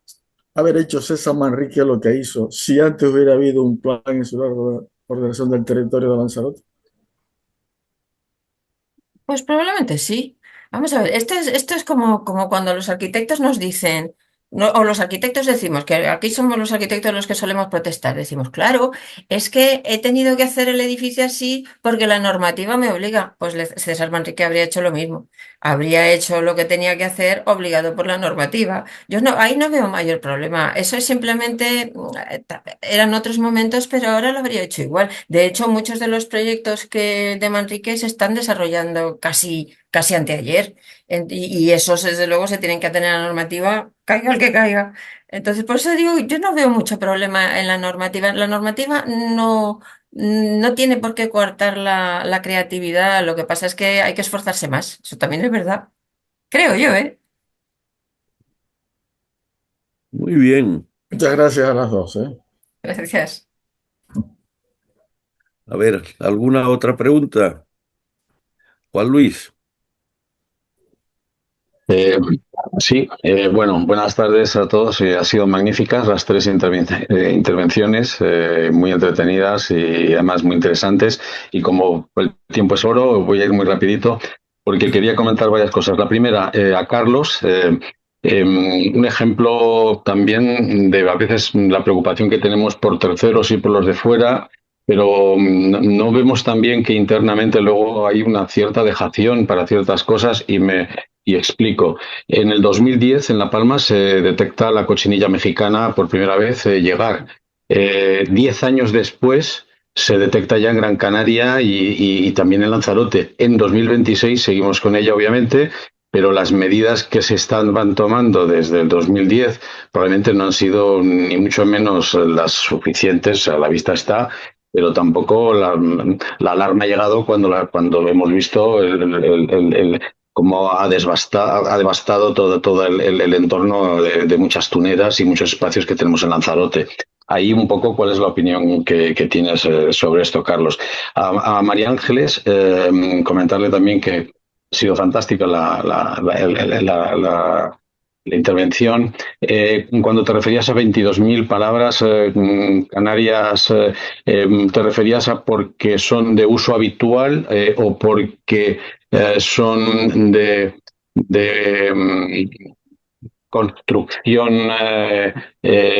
haber hecho César Manrique lo que hizo si antes hubiera habido un plan insular de ordenación del territorio de Lanzarote? Pues probablemente sí. Vamos a ver, esto es como cuando los arquitectos nos dicen, o los arquitectos decimos, que aquí somos los arquitectos los que solemos protestar, decimos, claro, es que he tenido que hacer el edificio así porque la normativa me obliga. Pues César Manrique habría hecho lo mismo, habría hecho lo que tenía que hacer obligado por la normativa. Yo no, ahí no veo mayor problema. Eso es simplemente, eran otros momentos, pero ahora lo habría hecho igual. De hecho, muchos de los proyectos de Manrique se están desarrollando casi anteayer. Y esos, desde luego, se tienen que atener a la normativa, caiga el que caiga. Entonces, por eso digo, yo no veo mucho problema en la normativa. La normativa no tiene por qué coartar la creatividad. Lo que pasa es que hay que esforzarse más. Eso también es verdad. Creo yo, ¿eh? Muy bien. Muchas gracias a las dos, ¿eh? Gracias. A ver, ¿alguna otra pregunta? Juan Luis. Eh, sí, bueno, buenas tardes a todos. Ha sido magníficas las tres intervenciones, muy entretenidas y además muy interesantes. Y como el tiempo es oro, voy a ir muy rapidito porque quería comentar varias cosas. La primera, a Carlos, un ejemplo también de a veces la preocupación que tenemos por terceros y por los de fuera. Pero no vemos también que internamente luego hay una cierta dejación para ciertas cosas y explico. En el 2010 en La Palma se detecta la cochinilla mexicana por primera vez llegar. 10 años después se detecta ya en Gran Canaria y también en Lanzarote. En 2026 seguimos con ella, obviamente, pero las medidas que van tomando desde el 2010 probablemente no han sido ni mucho menos las suficientes, a la vista está, pero tampoco la alarma ha llegado cuando hemos visto cómo ha devastado todo el entorno de muchas tuneras y muchos espacios que tenemos en Lanzarote. Ahí un poco cuál es la opinión que tienes sobre esto, Carlos. A María Ángeles, comentarle también que ha sido fantástica la intervención. Cuando te referías a 22.000 palabras, Canarias, ¿te referías a porque son de uso habitual o porque son de construcción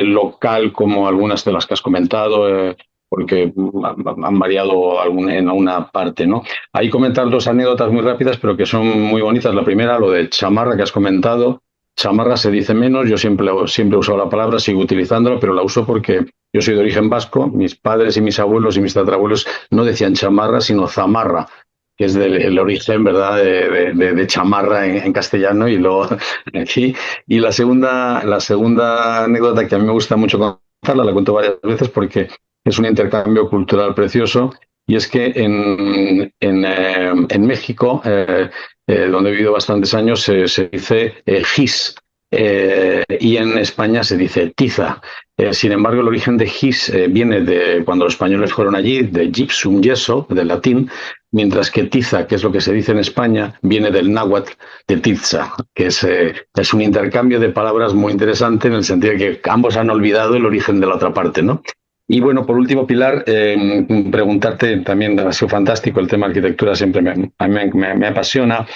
local, como algunas de las que has comentado? Porque han variado en alguna parte, ¿no? Ahí comentar dos anécdotas muy rápidas, pero que son muy bonitas. La primera, lo de chamarra que has comentado. Chamarra se dice menos, yo siempre he usado la palabra, sigo utilizándola, pero la uso porque yo soy de origen vasco, mis padres y mis abuelos y mis tatarabuelos no decían chamarra, sino zamarra, que es el origen, ¿verdad?, de chamarra en castellano, y luego aquí. Y la segunda anécdota que a mí me gusta mucho contarla, la cuento varias veces porque es un intercambio cultural precioso, y es que en México, donde he vivido bastantes años, se dice gis, y en España se dice tiza. Sin embargo, el origen de gis viene de cuando los españoles fueron allí, de gypsum, yeso, del latín, mientras que tiza, que es lo que se dice en España, viene del náhuatl, de tiza, que es un intercambio de palabras muy interesante en el sentido de que ambos han olvidado el origen de la otra parte, ¿no? Y bueno, por último, Pilar, preguntarte también, ha sido fantástico el tema de arquitectura, siempre a mí me apasiona.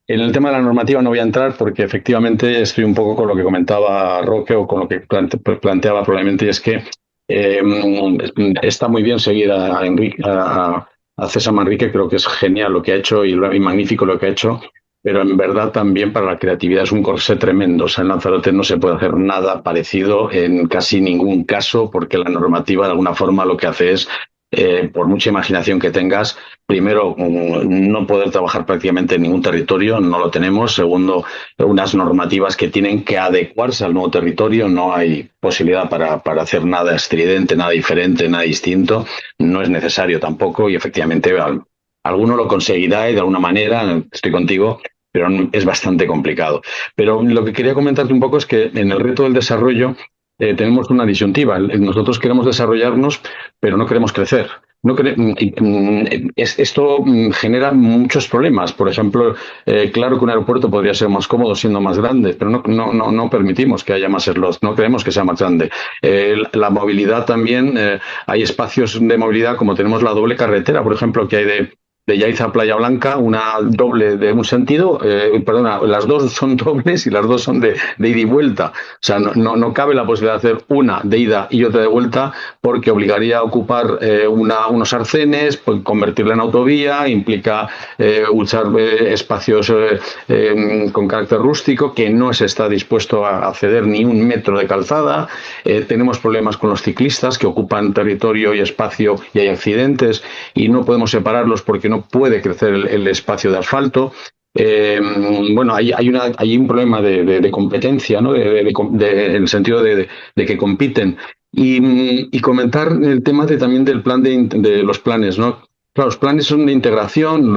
En el tema de la normativa no voy a entrar porque efectivamente estoy un poco con lo que comentaba Roque o con lo que planteaba probablemente, y es que está muy bien seguir a César Manrique, creo que es genial lo que ha hecho y magnífico lo que ha hecho, pero en verdad también para la creatividad es un corsé tremendo. O sea, en Lanzarote no se puede hacer nada parecido en casi ningún caso, porque la normativa de alguna forma lo que hace es, por mucha imaginación que tengas, primero, no poder trabajar prácticamente en ningún territorio, no lo tenemos. Segundo, unas normativas que tienen que adecuarse al nuevo territorio, no hay posibilidad para hacer nada estridente, nada diferente, nada distinto, no es necesario tampoco, y efectivamente alguno lo conseguirá y de alguna manera, estoy contigo, pero es bastante complicado. Pero lo que quería comentarte un poco es que en el reto del desarrollo tenemos una disyuntiva. Nosotros queremos desarrollarnos, pero no queremos crecer. Esto genera muchos problemas. Por ejemplo, claro que un aeropuerto podría ser más cómodo siendo más grande, pero no permitimos que haya más slots, no queremos que sea más grande. La movilidad también, hay espacios de movilidad como tenemos la doble carretera, por ejemplo, que hay de Yaiza a Playa Blanca, una doble de un sentido, perdona, las dos son dobles y las dos son de ida y vuelta. O sea, no cabe la posibilidad de hacer una de ida y otra de vuelta, porque obligaría a ocupar unos arcenes, pues, convertirla en autovía, implica usar espacios con carácter rústico, que no se está dispuesto a ceder ni un metro de calzada. Tenemos problemas con los ciclistas que ocupan territorio y espacio y hay accidentes y no podemos separarlos porque no puede crecer el espacio de asfalto. Bueno, hay un problema de competencia, ¿no? En el sentido de que compiten. Y comentar el tema también del plan de los planes, ¿no? Claro, los planes son de integración,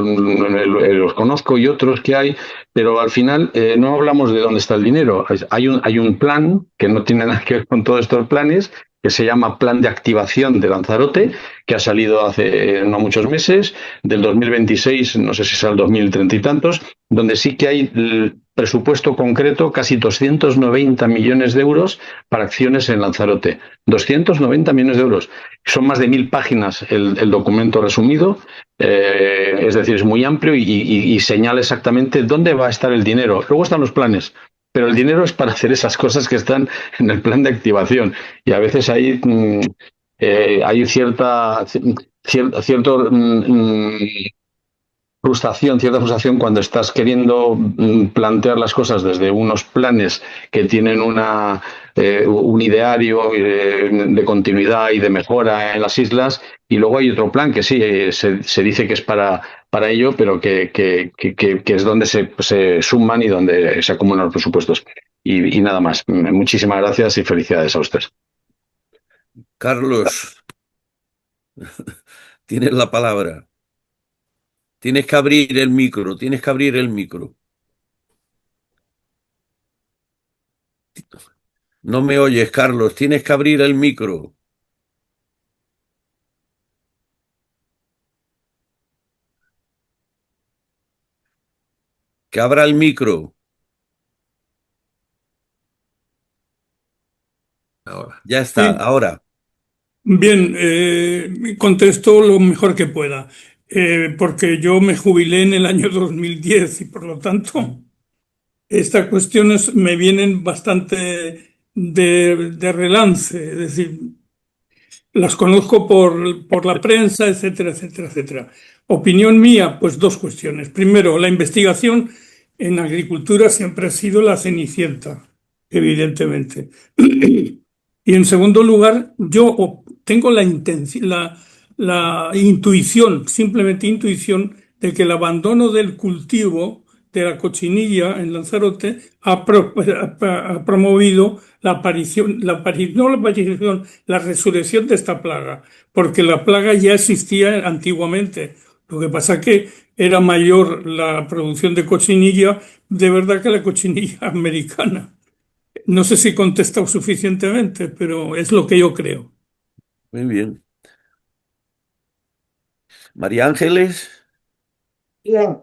los conozco y otros que hay, pero al final no hablamos de dónde está el dinero. Hay un plan que no tiene nada que ver con todos estos planes, que se llama Plan de Activación de Lanzarote, que ha salido hace no muchos meses, del 2026, no sé si es el 2030 y tantos, donde sí que hay el presupuesto concreto, casi 290 millones de euros para acciones en Lanzarote. 290 millones de euros. Son más de 1.000 páginas el documento resumido, es decir, es muy amplio y señala exactamente dónde va a estar el dinero. Luego están los planes, pero el dinero es para hacer esas cosas que están en el plan de activación. Y a veces hay cierta frustración cuando estás queriendo plantear las cosas desde unos planes que tienen un ideario de continuidad y de mejora en las islas, y luego hay otro plan que sí, se dice que es para ello, pero que es donde se suman y donde se acumulan los presupuestos. Y nada más. Muchísimas gracias y felicidades a ustedes. Carlos, Tienes la palabra. Tienes que abrir el micro, tienes que abrir el micro. No me oyes, Carlos, tienes que abrir el micro. Que abra el micro. Ahora. Ya está, Sí, ahora. bien, contesto lo mejor que pueda, porque yo me jubilé en el año 2010 y por lo tanto estas cuestiones me vienen bastante de relance, es decir, las conozco por la prensa, etcétera, etcétera, etcétera. Opinión mía, pues dos cuestiones. Primero, la investigación en agricultura siempre ha sido la cenicienta, evidentemente. Y en segundo lugar, yo tengo la intuición, simplemente intuición, de que el abandono del cultivo de la cochinilla en Lanzarote ha promovido no la aparición, la resurrección de esta plaga, porque la plaga ya existía antiguamente. Lo que pasa es que era mayor la producción de cochinilla de verdad que la cochinilla americana. No sé si he contestado suficientemente, pero es lo que yo creo. Muy bien. María Ángeles. Bien,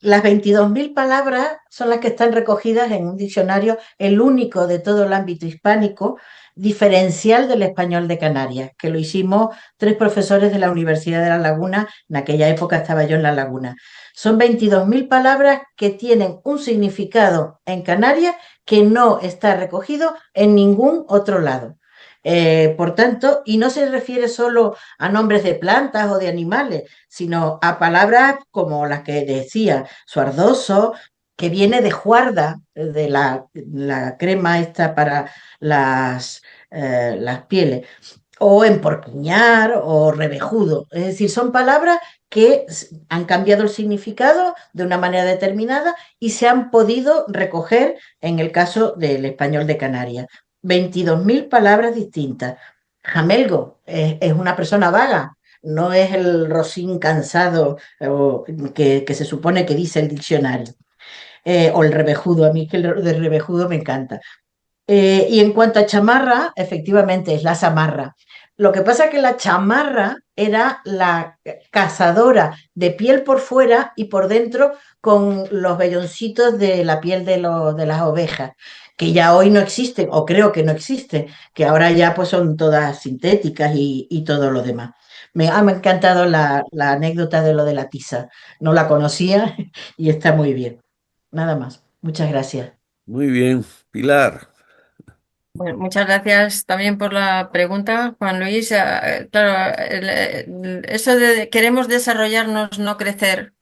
las 22.000 palabras son las que están recogidas en un diccionario, el único de todo el ámbito hispánico, diferencial del español de Canarias, que lo hicimos tres profesores de la Universidad de La Laguna, en aquella época estaba yo en La Laguna. Son 22.000 palabras que tienen un significado en Canarias que no está recogido en ningún otro lado. Por tanto, y no se refiere solo a nombres de plantas o de animales, sino a palabras como las que decía Suardoso, que viene de juarda, de la crema esta para las pieles, o emporquiñar o revejudo. Es decir, son palabras que han cambiado el significado de una manera determinada y se han podido recoger en el caso del español de Canarias. 22.000 palabras distintas. Jamelgo es una persona vaga, no es el rosín cansado que se supone que dice el diccionario. O el revejudo, a mí que el de revejudo me encanta. Y en cuanto a chamarra, efectivamente es la zamarra. Lo que pasa es que la chamarra era la cazadora de piel por fuera y por dentro con los velloncitos de la piel de las ovejas, que ya hoy no existen, o creo que no existen, que ahora ya pues son todas sintéticas y todo lo demás. Me ha encantado la anécdota de lo de la tiza. No la conocía y está muy bien. Nada más. Muchas gracias. Muy bien. Pilar. Bueno, muchas gracias también por la pregunta, Juan Luis. Claro, eso de queremos desarrollarnos, no crecer,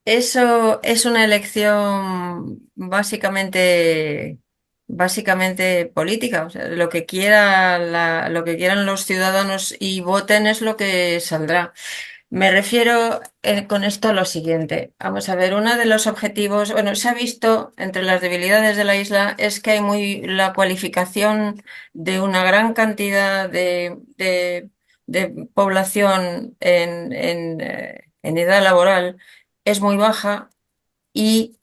eso es una elección básicamente política. O sea, lo que quieran los ciudadanos y voten es lo que saldrá. Me refiero con esto a lo siguiente. Vamos a ver, uno de los objetivos, bueno, se ha visto entre las debilidades de la isla es que hay la cualificación de una gran cantidad de población en edad laboral es muy baja y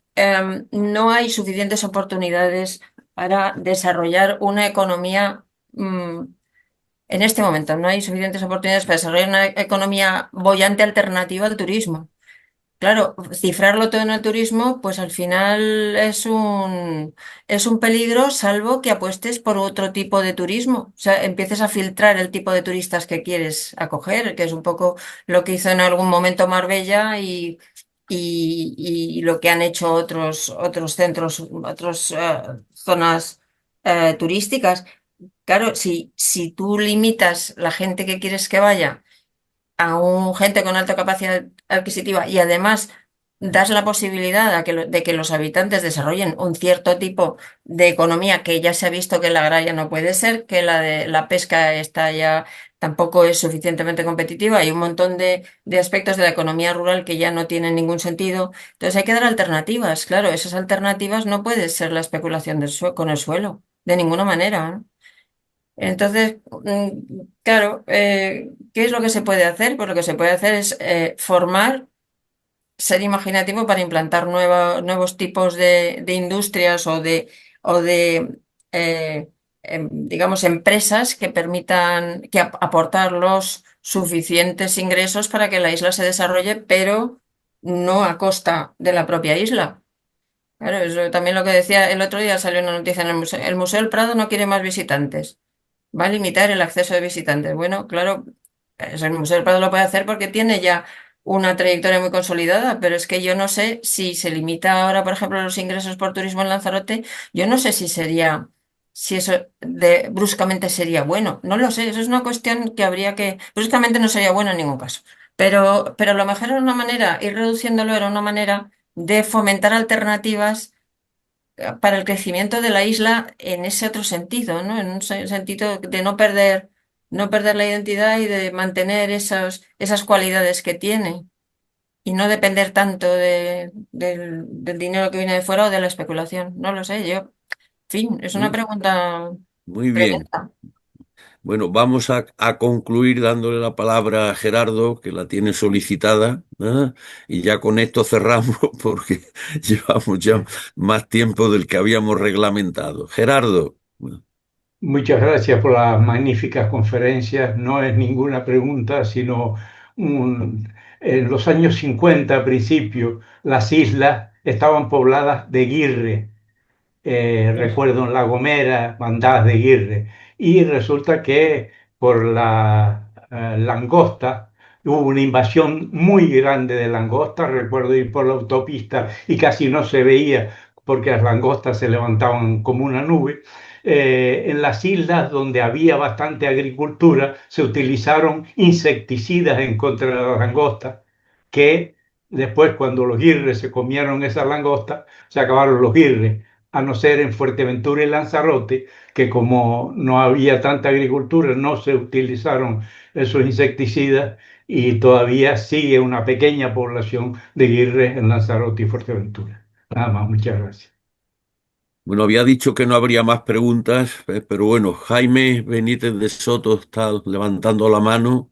no hay suficientes oportunidades para desarrollar una economía. En este momento no hay suficientes oportunidades para desarrollar una economía boyante alternativa al turismo. Claro, cifrarlo todo en el turismo, pues al final es un peligro, salvo que apuestes por otro tipo de turismo. O sea, empieces a filtrar el tipo de turistas que quieres acoger, que es un poco lo que hizo en algún momento Marbella y lo que han hecho otros centros, otras zonas turísticas. Claro, si tú limitas la gente que quieres que vaya a un gente con alta capacidad adquisitiva y además das la posibilidad de que los habitantes desarrollen un cierto tipo de economía que ya se ha visto que la agraria no puede ser, que la de la pesca está ya tampoco es suficientemente competitiva, hay un montón de aspectos de la economía rural que ya no tienen ningún sentido. Entonces hay que dar alternativas. Claro, esas alternativas no puede ser la especulación con el suelo, de ninguna manera, ¿no? Entonces, claro, ¿qué es lo que se puede hacer? Pues lo que se puede hacer es formar, ser imaginativo para implantar nuevos tipos de industrias o de digamos, empresas que permitan aportar los suficientes ingresos para que la isla se desarrolle, pero no a costa de la propia isla. Claro, eso también lo que decía el otro día, salió una noticia en el museo. El Museo del Prado no quiere más visitantes. Va a limitar el acceso de visitantes. Bueno, claro, el Museo del Prado lo puede hacer porque tiene ya una trayectoria muy consolidada, pero es que yo no sé si se limita ahora, por ejemplo, los ingresos por turismo en Lanzarote, yo no sé si eso bruscamente sería bueno. No lo sé, eso es una cuestión que bruscamente no sería bueno en ningún caso. Pero a lo mejor era una manera, ir reduciéndolo era una manera de fomentar alternativas para el crecimiento de la isla en ese otro sentido, ¿no? En un sentido de no perder la identidad y de mantener esas cualidades que tiene y no depender tanto del dinero que viene de fuera o de la especulación. No lo sé, en fin, es una Muy, pregunta muy bien. tremenda. Bueno, vamos a concluir dándole la palabra a Gerardo, que la tiene solicitada, ¿eh? Y ya con esto cerramos porque llevamos ya más tiempo del que habíamos reglamentado. Gerardo. Muchas gracias por las magníficas conferencias. No es ninguna pregunta, sino en los años 50, a principio, las islas estaban pobladas de guirre. Recuerdo en La Gomera, bandadas de guirre. Y resulta que por la langosta hubo una invasión muy grande de langostas. Recuerdo ir por la autopista y casi no se veía porque las langostas se levantaban como una nube. En las islas donde había bastante agricultura se utilizaron insecticidas en contra de las langostas que después cuando los guirres se comieron esas langostas se acabaron los guirres, a no ser en Fuerteventura y Lanzarote, que como no había tanta agricultura, no se utilizaron esos insecticidas y todavía sigue una pequeña población de guirres en Lanzarote y Fuerteventura. Nada más, muchas gracias. Bueno, había dicho que no habría más preguntas, pero bueno, Jaime Benítez de Soto está levantando la mano.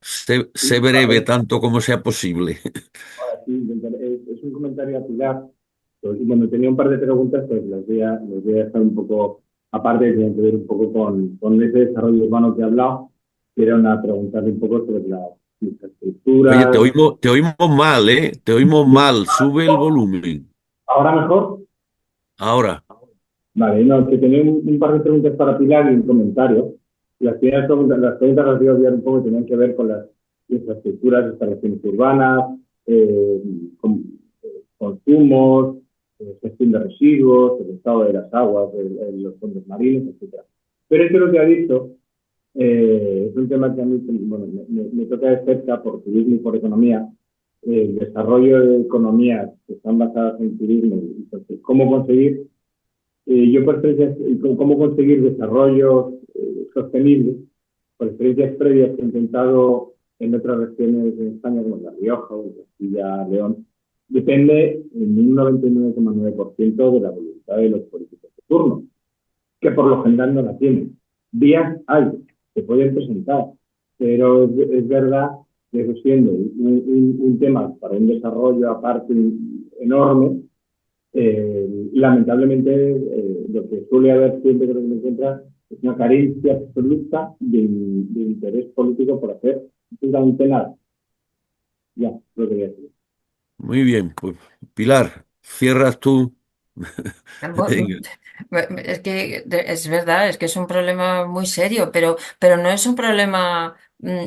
Sé breve Vale, tanto como sea posible. ahora sí, es un comentario a Pilar. Pues, bueno, tenía un par de preguntas, pues las voy a dejar un poco aparte, que tienen que ver un poco con ese desarrollo urbano que he hablado. Era una preguntarle un poco sobre las Oye, te infraestructuras. oímos, te oímos mal, ¿eh? Te oímos mal. Sube el volumen. ¿Ahora mejor? Ahora. Vale, no, que tenía un par de preguntas para Pilar y un comentario. Las preguntas las voy a olvidar un poco, tenían que ver con las infraestructuras, instalaciones urbanas, eh, con- consumos, gestión de residuos, el estado de las aguas, los fondos marinos, etcétera. Pero esto lo que ha dicho es un tema que a mí bueno, me toca de cerca por turismo y por economía. El desarrollo de economías que están basadas en turismo y entonces, cómo conseguir yo por experiencias, cómo conseguir desarrollo sostenible, por experiencias previas que he intentado en otras regiones de España, como La Rioja o Castilla León, depende en un 99,9% de la voluntad de los políticos de turno, que por lo general no la tienen. Vías hay, se pueden presentar, pero es verdad que eso siendo un tema para un desarrollo aparte enorme, lamentablemente, lo que suele haber siempre que me encuentra es una carencia absoluta de interés político por hacer absolutamente nada. Ya, lo que voy a decir. Muy bien, pues Pilar, cierras tú. Bueno, Venga. es que es verdad, es que es un problema muy serio, pero no es un problema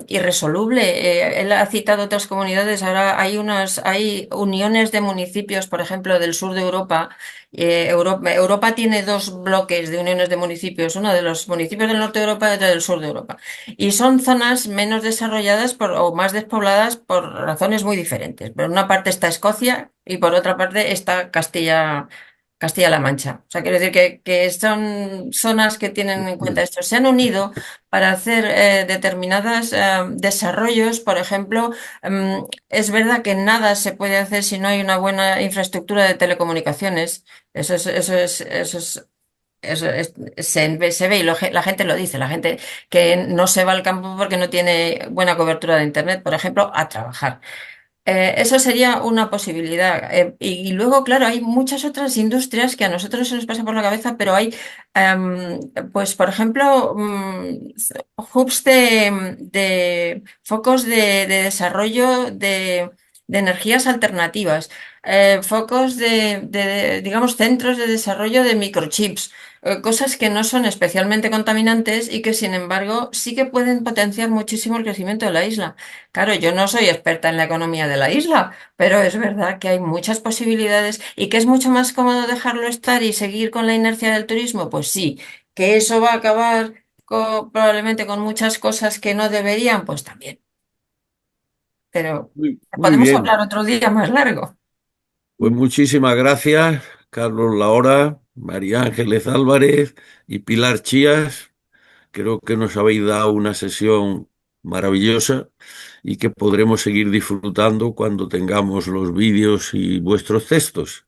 irresoluble. Él ha citado otras comunidades, ahora hay uniones de municipios, por ejemplo, del sur de Europa. Europa tiene dos bloques de uniones de municipios, uno de los municipios del norte de Europa y otro del sur de Europa. Y son zonas menos desarrolladas o más despobladas por razones muy diferentes. Por una parte está Escocia y por otra parte está Castilla-La Mancha. O sea, quiero decir que son zonas que tienen en cuenta esto. Se han unido para hacer determinados desarrollos. Por ejemplo, es verdad que nada se puede hacer si no hay una buena infraestructura de telecomunicaciones. Eso es se ve y la gente lo dice, la gente que no se va al campo porque no tiene buena cobertura de internet, por ejemplo, a trabajar. Eso sería una posibilidad. Y luego, claro, hay muchas otras industrias que a nosotros se nos pasa por la cabeza, pero hay, pues, por ejemplo, hubs de focos de desarrollo de energías alternativas, focos digamos, centros de desarrollo de microchips, cosas que no son especialmente contaminantes y que, sin embargo, sí que pueden potenciar muchísimo el crecimiento de la isla. Claro, yo no soy experta en la economía de la isla, pero es verdad que hay muchas posibilidades y que es mucho más cómodo dejarlo estar y seguir con la inercia del turismo. Pues sí, que eso va a acabar probablemente con muchas cosas que no deberían, pues también. Pero Muy podemos bien. hablar otro día más largo. Pues muchísimas gracias, Carlos Lahora, María Ángeles Álvarez y Pilar Chías. Creo que nos habéis dado una sesión maravillosa y que podremos seguir disfrutando cuando tengamos los vídeos y vuestros textos.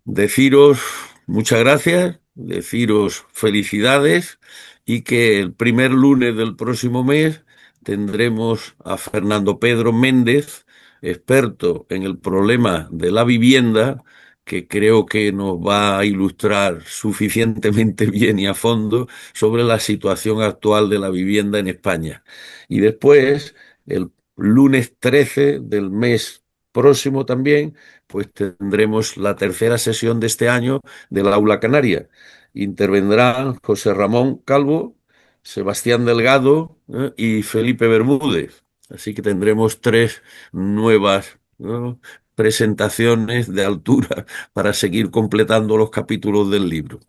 Deciros muchas gracias, deciros felicidades y que el primer lunes del próximo mes tendremos a Fernando Pedro Méndez, experto en el problema de la vivienda, que creo que nos va a ilustrar suficientemente bien y a fondo sobre la situación actual de la vivienda en España. Y después, el lunes 13 del mes próximo también, pues tendremos la tercera sesión de este año del Aula Canaria. Intervendrán José Ramón Calvo, Sebastián Delgado, y Felipe Bermúdez. Así que tendremos tres nuevas, ¿no?, presentaciones de altura para seguir completando los capítulos del libro.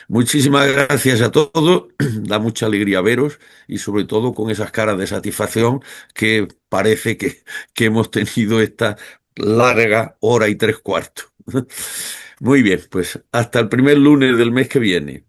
Muchísimas gracias a todos, da mucha alegría veros y sobre todo con esas caras de satisfacción que parece que hemos tenido esta larga hora y 3/4. Muy bien, pues hasta el primer lunes del mes que viene.